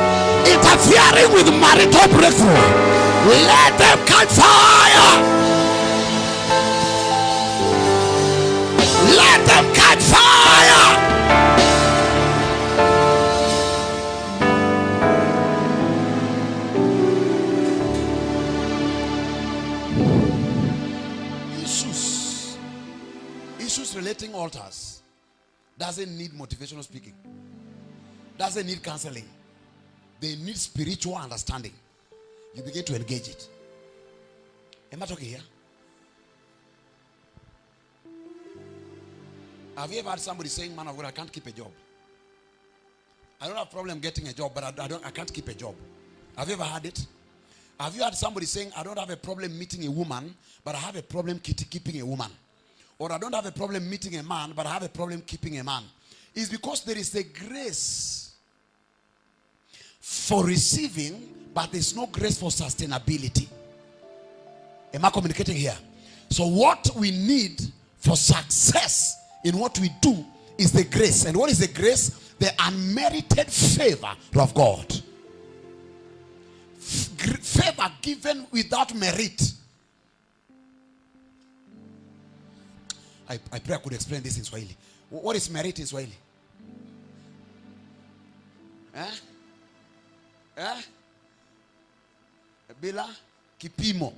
interfering with marital breakthrough, let them catch fire. Let them catch fire. Issues relating altars doesn't need motivational speaking, doesn't need counseling. They need spiritual understanding. You begin to engage it. Am I talking here? Have you ever had somebody saying, man of God, I can't keep a job? I don't have a problem getting a job, but I can't keep a job. Have you ever had it? Have you had somebody saying, I don't have a problem meeting a woman, but I have a problem keeping a woman? Or I don't have a problem meeting a man, but I have a problem keeping a man? It's because there is a grace for receiving, but there's no grace for sustainability. Am I communicating here? So what we need for success in what we do is the grace. And what is the grace? The unmerited favor of God. Favor given without merit. I pray I could explain this in Swahili. What is merit in Swahili? Bila kipimo.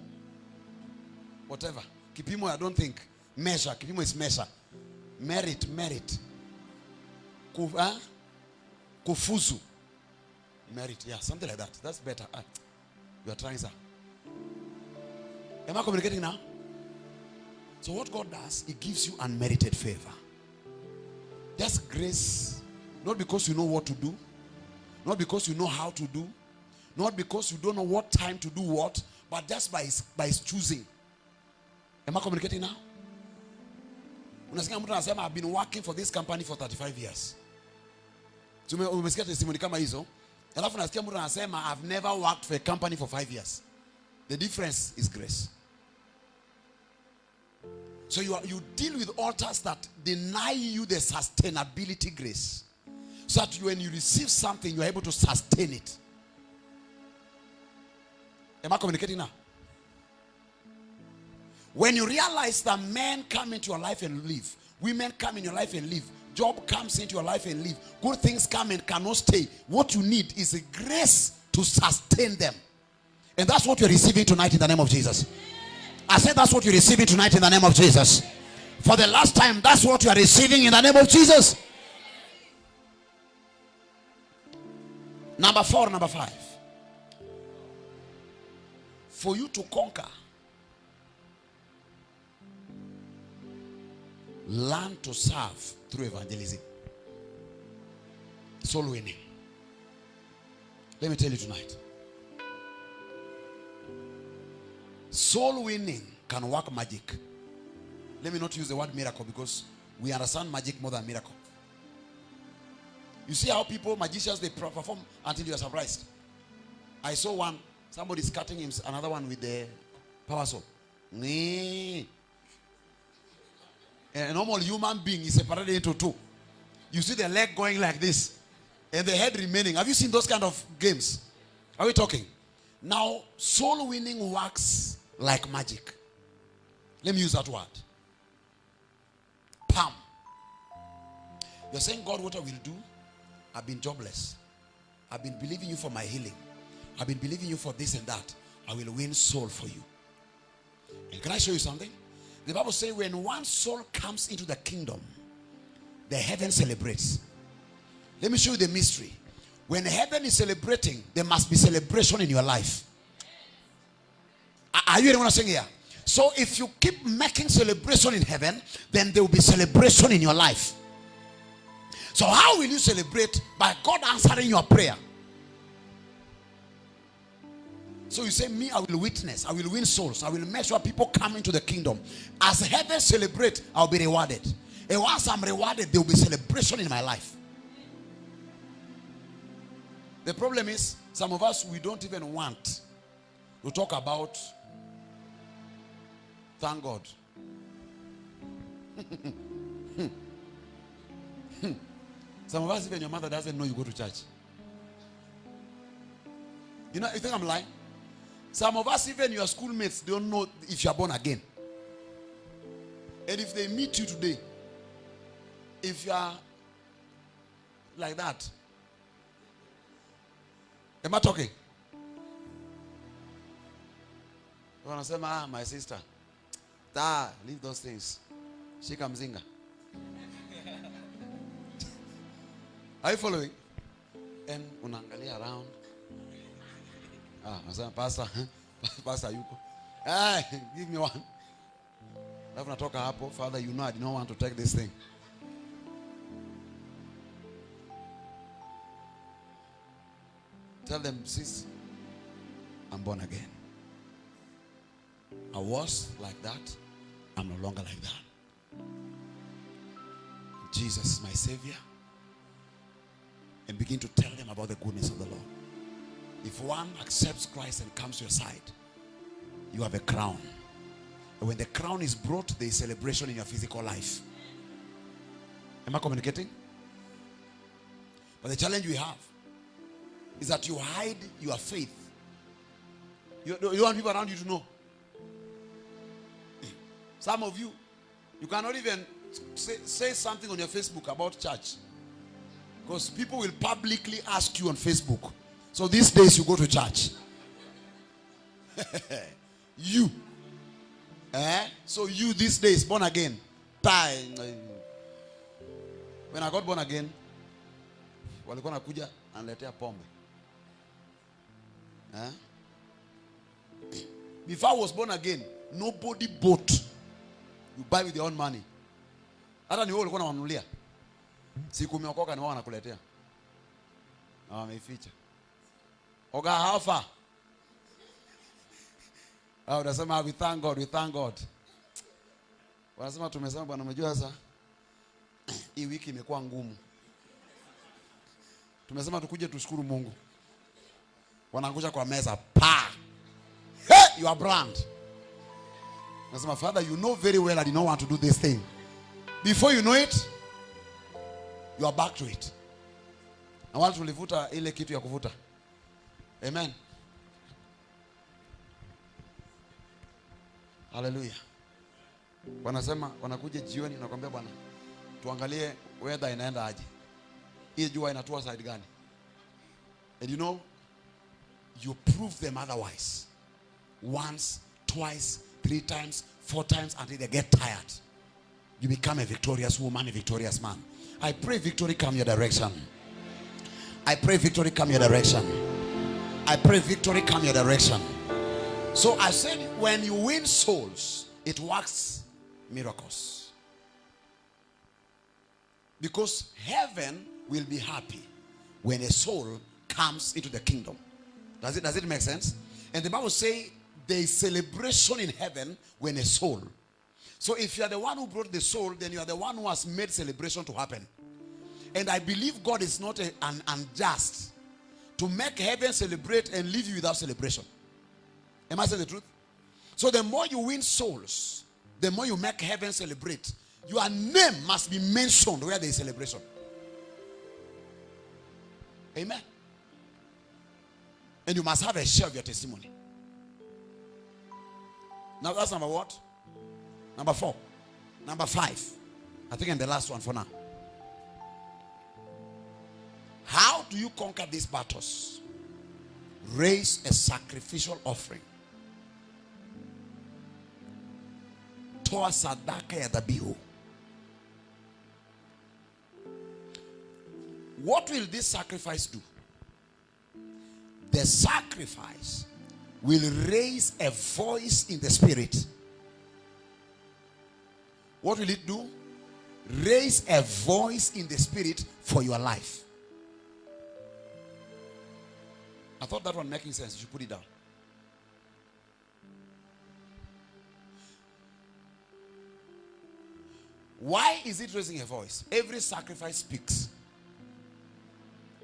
Whatever. Kipimo, I don't think. Measure. Kipimo is measure. Merit. Kufuzu. Merit. Yeah, something like that. That's better. You are trying, sir. Am I communicating now? So what God does, He gives you unmerited favor. That's grace. Not because you know what to do. Not because you know how to do. Not because you don't know what time to do what. But just by his choosing. Am I communicating now? I've been working for this company for 35 years. So umesikia testimony kama hizo. Alafu nasikia mtu anasema I've never worked for a company for 5 years. The difference is grace. So you deal with altars that deny you the sustainability grace. So that when you receive something, you are able to sustain it. Am I communicating now? When you realize that men come into your life and leave, women come in your life and leave, job comes into your life and leave, good things come and cannot stay, what you need is a grace to sustain them. And that's what you're receiving tonight in the name of Jesus. I said that's what you're receiving tonight in the name of Jesus. For the last time, that's what you are receiving in the name of Jesus. Number 4, number 5. For you to conquer, learn to serve through evangelism. Soul winning. Let me tell you tonight. Soul winning can work magic. Let me not use the word miracle because we understand magic more than miracle. You see how magicians, they perform until you are surprised. I saw one, somebody's cutting him, another one with the power saw. A normal human being is separated into two. You see the leg going like this and the head remaining. Have you seen those kind of games? Are we talking? Now, soul winning works like magic. Let me use that word. Pam. You're saying, God, what I will do? I've been jobless. I've been believing you for my healing. I've been believing you for this and that. I will win soul for you. And can I show you something? The Bible says when one soul comes into the kingdom, the heaven celebrates. Let me show you the mystery. When heaven is celebrating, there must be celebration in your life. Are you hearing what I'm saying here? So if you keep making celebration in heaven, then there will be celebration in your life. So how will you celebrate? By God answering your prayer. So you say, me, I will witness. I will win souls. I will make sure people come into the kingdom. As heaven celebrate, I'll be rewarded. And once I'm rewarded, there will be celebration in my life. The problem is, some of us, we don't even want to talk about, thank God. Some of us, even your mother doesn't know you go to church. You know, you think I'm lying? Some of us, even your schoolmates, don't know if you are born again. And if they meet you today, if you are like that, am I talking? You want to say, my sister, leave those things. She comes in. Are you following? And unaangalia around. Nasema pastor, pastor yuko. Give me one. Alafu natoka hapo, Father, you know I did not want to take this thing. Tell them, sis, I'm born again. I was like that. I'm no longer like that. Jesus is my Savior. And begin to tell them about the goodness of the Lord. If one accepts Christ and comes to your side, you have a crown. And when the crown is brought, there is celebration in your physical life. Am I communicating? But the challenge we have is that you hide your faith. You want people around you to know. Some of you, you cannot even say something on your Facebook about church. Because people will publicly ask you on Facebook. So these days you go to church. You. So you these days, born again. When I got born again, walikuwa nakuja analetea pombe. Before I was born again, nobody bought. You buy with your own money. Hata ni wewe ulikuwa unawanunulia. Siku umeokoka ni wao wanakuletea. Na wameificha. Oga hafa. Unasema we thank God, we thank God. Wanasema tumesema bwana umejua sasa hii wiki imekuwa ngumu. Tumesema tukuje tushukuru Mungu. Wanaangusha kwa meza. Pa! Hey, your brand. Nasema, Father, you know very well I did not want to do this thing. Before you know it, you are back to it. Na wale tulivuta ile kitu ya kuvuta. Amen. Hallelujah. Wanasema wanakuja jioni nakwambia bwana tuangalie weather inaenda aje. Hii jua inatua side gani? And you know, you prove them otherwise. Once, twice, 3 times, 4 times until they get tired. You become a victorious woman, a victorious man. I pray victory come your direction. I pray victory come your direction. I pray victory come your direction. So I said when you win souls, it works miracles. Because heaven will be happy when a soul comes into the kingdom. Does it make sense? And the Bible says there is celebration in heaven when a soul. So if you are the one who brought the soul, then you are the one who has made celebration to happen. And I believe God is not unjust to make heaven celebrate and leave you without celebration. Am I saying the truth? So the more you win souls, the more you make heaven celebrate. Your name must be mentioned where there is celebration. Amen. And you must have a share of your testimony. Now that's number what? Number 4. Number 5. I think I'm the last one for now. How do you conquer these battles? Raise a sacrificial offering. Toa sadaka ya dhabihu. What will this sacrifice do? The sacrifice will raise a voice in the spirit. What will it do? Raise a voice in the spirit for your life. I thought that one making sense. You should put it down. Why is it raising a voice? Every sacrifice speaks.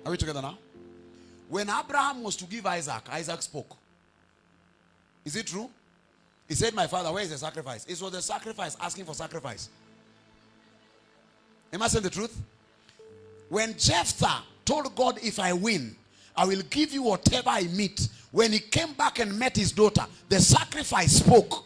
Are we together now? When Abraham was to give Isaac, Isaac spoke. Is it true? He said, my father, where is the sacrifice? It was the sacrifice asking for sacrifice. Am I saying the truth? When Jephthah told God, if I win, I will give you whatever I meet. When he came back and met his daughter, the sacrifice spoke.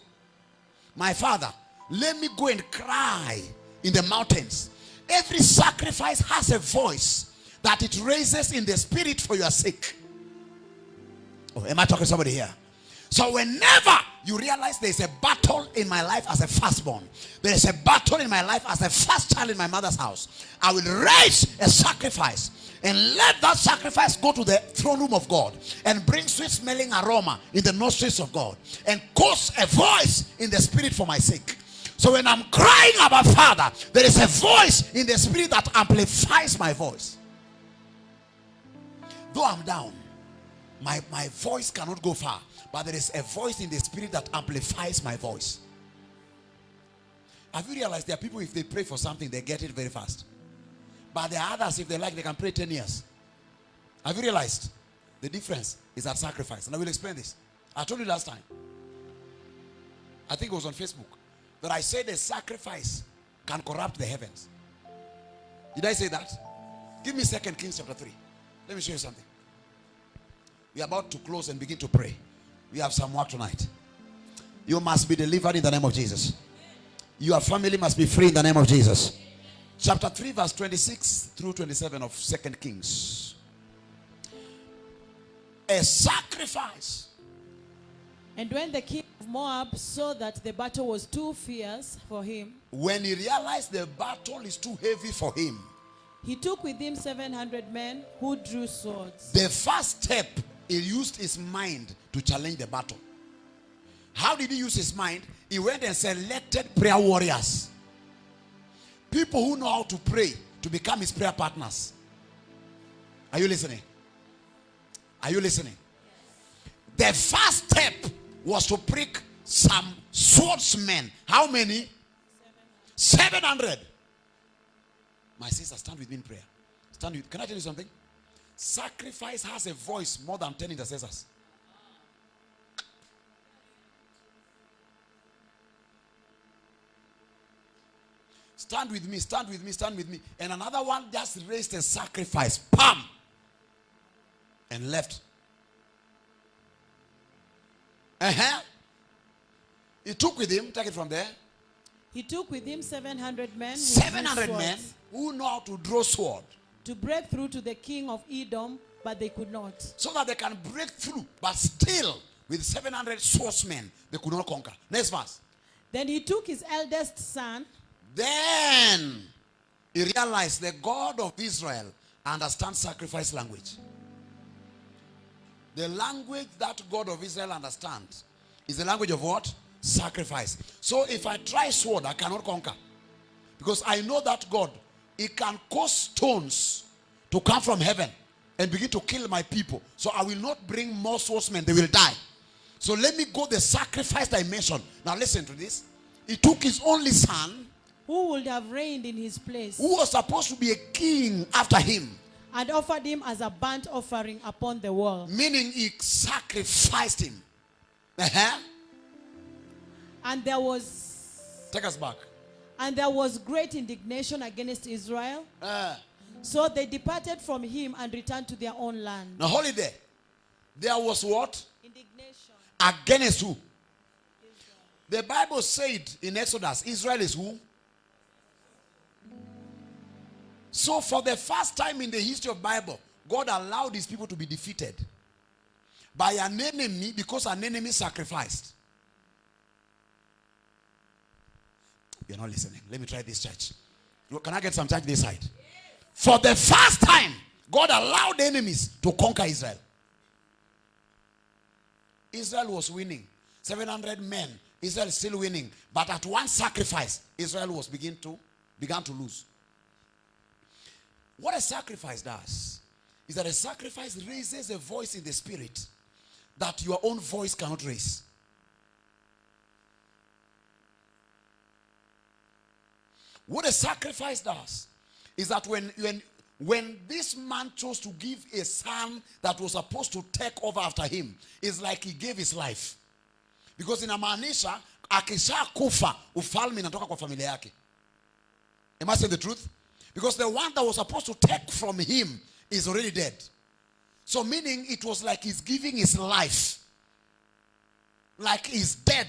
My father, let me go and cry in the mountains. Every sacrifice has a voice that it raises in the spirit for your sake. Oh, am I talking to somebody here? So whenever you realize there's a battle in my life as a firstborn, there is a battle in my life as a first child in my mother's house, I will raise a sacrifice and let that sacrifice go to the throne room of God and bring sweet smelling aroma in the nostrils of God and cause a voice in the spirit for my sake. So when I'm crying about Father, there is a voice in the spirit that amplifies my voice. Though I'm down, my voice cannot go far, but there is a voice in the spirit that amplifies my voice. Have you realized there are people, if they pray for something, they get it very fast? But there are others, if they like, they can pray 10 years. Have you realized? The difference is at sacrifice. And I will explain this. I told you last time. I think it was on Facebook. That I said a sacrifice can corrupt the heavens. Did I say that? Give me 2 Kings chapter 3. Let me show you something. We are about to close and begin to pray. We have some work tonight. You must be delivered in the name of Jesus. Your family must be free in the name of Jesus. Chapter 3 verse 26 through 27 of 2 Kings. A sacrifice. And when the king of Moab saw that the battle was too fierce for him, when he realized the battle is too heavy for him, he took with him 700 men who drew swords. The first step, he used his mind to challenge the battle. How did he use his mind? He went and selected prayer warriors. People who know how to pray to become his prayer partners. Are you listening? Are you listening? The first step was to prick some swordsmen. How many? 700. My sister, stand with me in prayer. Stand with. Can I tell you something? Sacrifice has a voice more than 10 intercessors. Stand with me, stand with me, stand with me. And another one just raised a sacrifice. Pam! And left. He took with him, take it from there. He took with him 700 men. 700 men who know how to draw sword. To break through to the king of Edom, but they could not. So that they can break through, but still, with 700 swordsmen, they could not conquer. Next verse. Then he took his eldest son. Then he realized the God of Israel understands sacrifice language. The language that God of Israel understands is the language of what? Sacrifice. So if I try sword, I cannot conquer. Because I know that God, He can cause stones to come from heaven and begin to kill my people. So I will not bring more swordsmen. They will die. So let me go the sacrifice dimension. Now listen to this. He took his only son, who would have reigned in his place, who was supposed to be a king after him, and offered him as a burnt offering upon the wall. Meaning he sacrificed him. And there was... Take us back. And there was great indignation against Israel. So they departed from him and returned to their own land. Now hold it there. There was what? Indignation. Against who? Israel. The Bible said in Exodus, Israel is who? So for the first time in the history of the Bible, God allowed his people to be defeated by an enemy because an enemy sacrificed. You're not listening. Let me try this church. Can I get some church this side? For the first time, God allowed enemies to conquer Israel. Israel was winning. 700 men. Israel is still winning. But at one sacrifice, Israel was began to lose. What a sacrifice does is that a sacrifice raises a voice in the spirit that your own voice cannot raise. What a sacrifice does is that when this man chose to give a son that was supposed to take over after him, it's like he gave his life. Because inamaanisha akisha kufa ufalme inatoka kwa familia yake. Am I saying the truth? Because the one that was supposed to take from him is already dead. So meaning it was like he's giving his life. Like he's dead.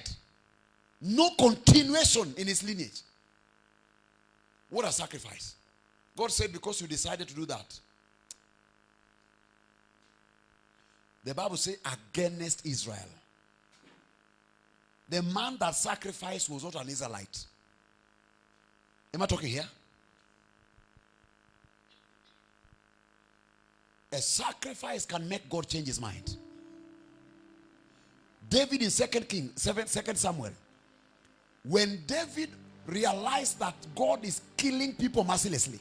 No continuation in his lineage. What a sacrifice. God said, because you decided to do that. The Bible says against Israel. The man that sacrificed was not an Israelite. Am I talking here? A sacrifice can make God change his mind. David in 2 Samuel, when David realized that God is killing people mercilessly,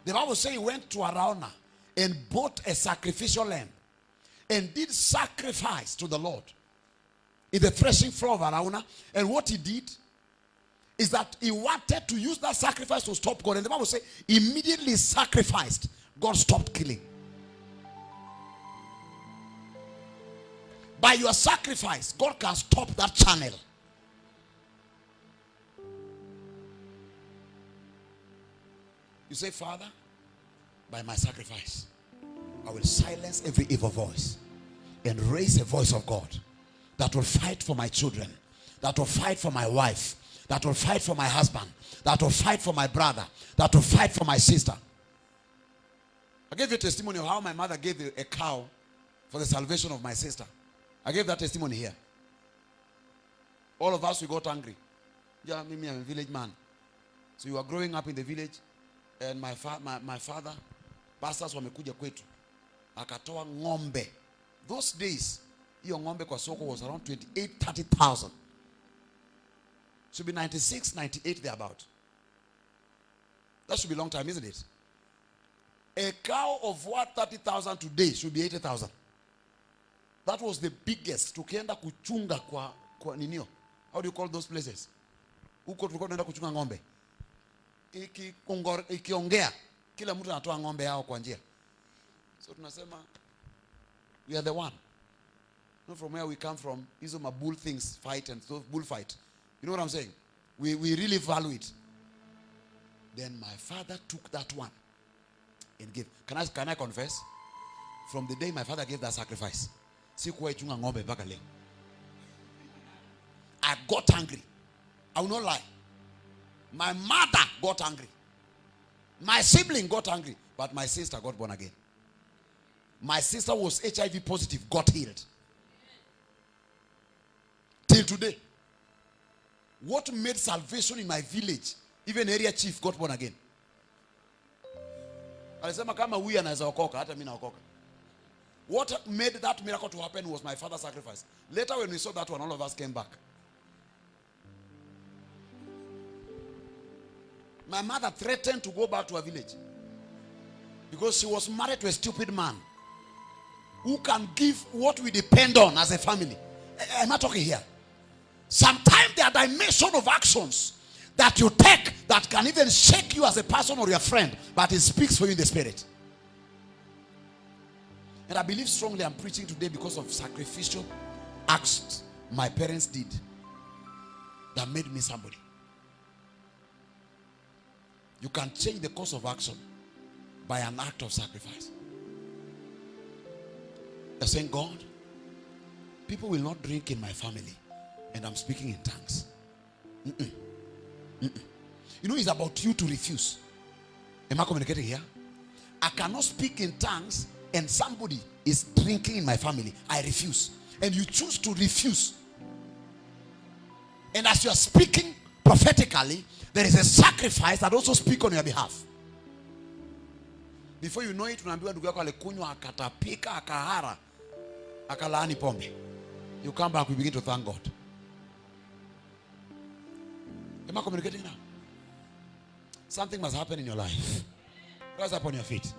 the Bible says he went to Araunah and bought a sacrificial lamb and did sacrifice to the Lord in the threshing floor of Araunah. And what he did is that he wanted to use that sacrifice to stop God. And the Bible says immediately sacrificed, God stopped killing. By your sacrifice, God can stop that channel. You say, Father, by my sacrifice, I will silence every evil voice and raise a voice of God that will fight for my children, that will fight for my wife, that will fight for my husband, that will fight for my brother, that will fight for my sister. I gave you a testimony of how my mother gave a cow for the salvation of my sister. I gave that testimony here. All of us, we got angry. Yeah, I'm a village man. So you are growing up in the village, and my father, pastors wamekuja kwetu, akatoa ng'ombe. Those days, hiyo ng'ombe kwa soko was around 28,000-30,000. Should be 96, 98 thereabout. That should be a long time, isn't it? A cow of what 30,000 today should be 80,000. That was the biggest. Tukienda kuchunga kwa ninio. How do you call those places? Huko tulikuwa tunaenda kuchunga ng'ombe. Ikiongea, kila mtu anatoa ng'ombe yao kwa njia. So tunasema, we are the one. Not from where we come from. These are my bull things fight and so bull fight. You know what I'm saying? We really value it. Then my father took that one and gave. Can I confess? From the day my father gave that sacrifice, I got angry. I will not lie. My mother got angry. My sibling got angry. But my sister got born again. My sister was HIV positive, got healed. Till today. What made salvation in my village, even area chief got born again. Alisema kama huyu anaweza okoka, hata mimi naokoka. What made that miracle to happen was my father's sacrifice. Later when we saw that one, all of us came back. My mother threatened to go back to her village because she was married to a stupid man who can give what we depend on as a family. Am I talking here? Sometimes there are dimensions of actions that you take that can even shake you as a person or your friend, but it speaks for you in the spirit. And I believe strongly I'm preaching today because of sacrificial acts my parents did that made me somebody. You can change the course of action by an act of sacrifice. You're saying, God, people will not drink in my family, and I'm speaking in tongues. You know, it's about you to refuse. Am I communicating here? I cannot speak in tongues and somebody is drinking in my family. I refuse. And you choose to refuse. And as you are speaking prophetically, there is a sacrifice that also speaks on your behalf. Before you know it, unaambiwa ndugu yako alikunywa akatapika akahara akalaani pombe. You come back, we begin to thank God. Am I communicating now? Something must happen in your life. Rise up on your feet.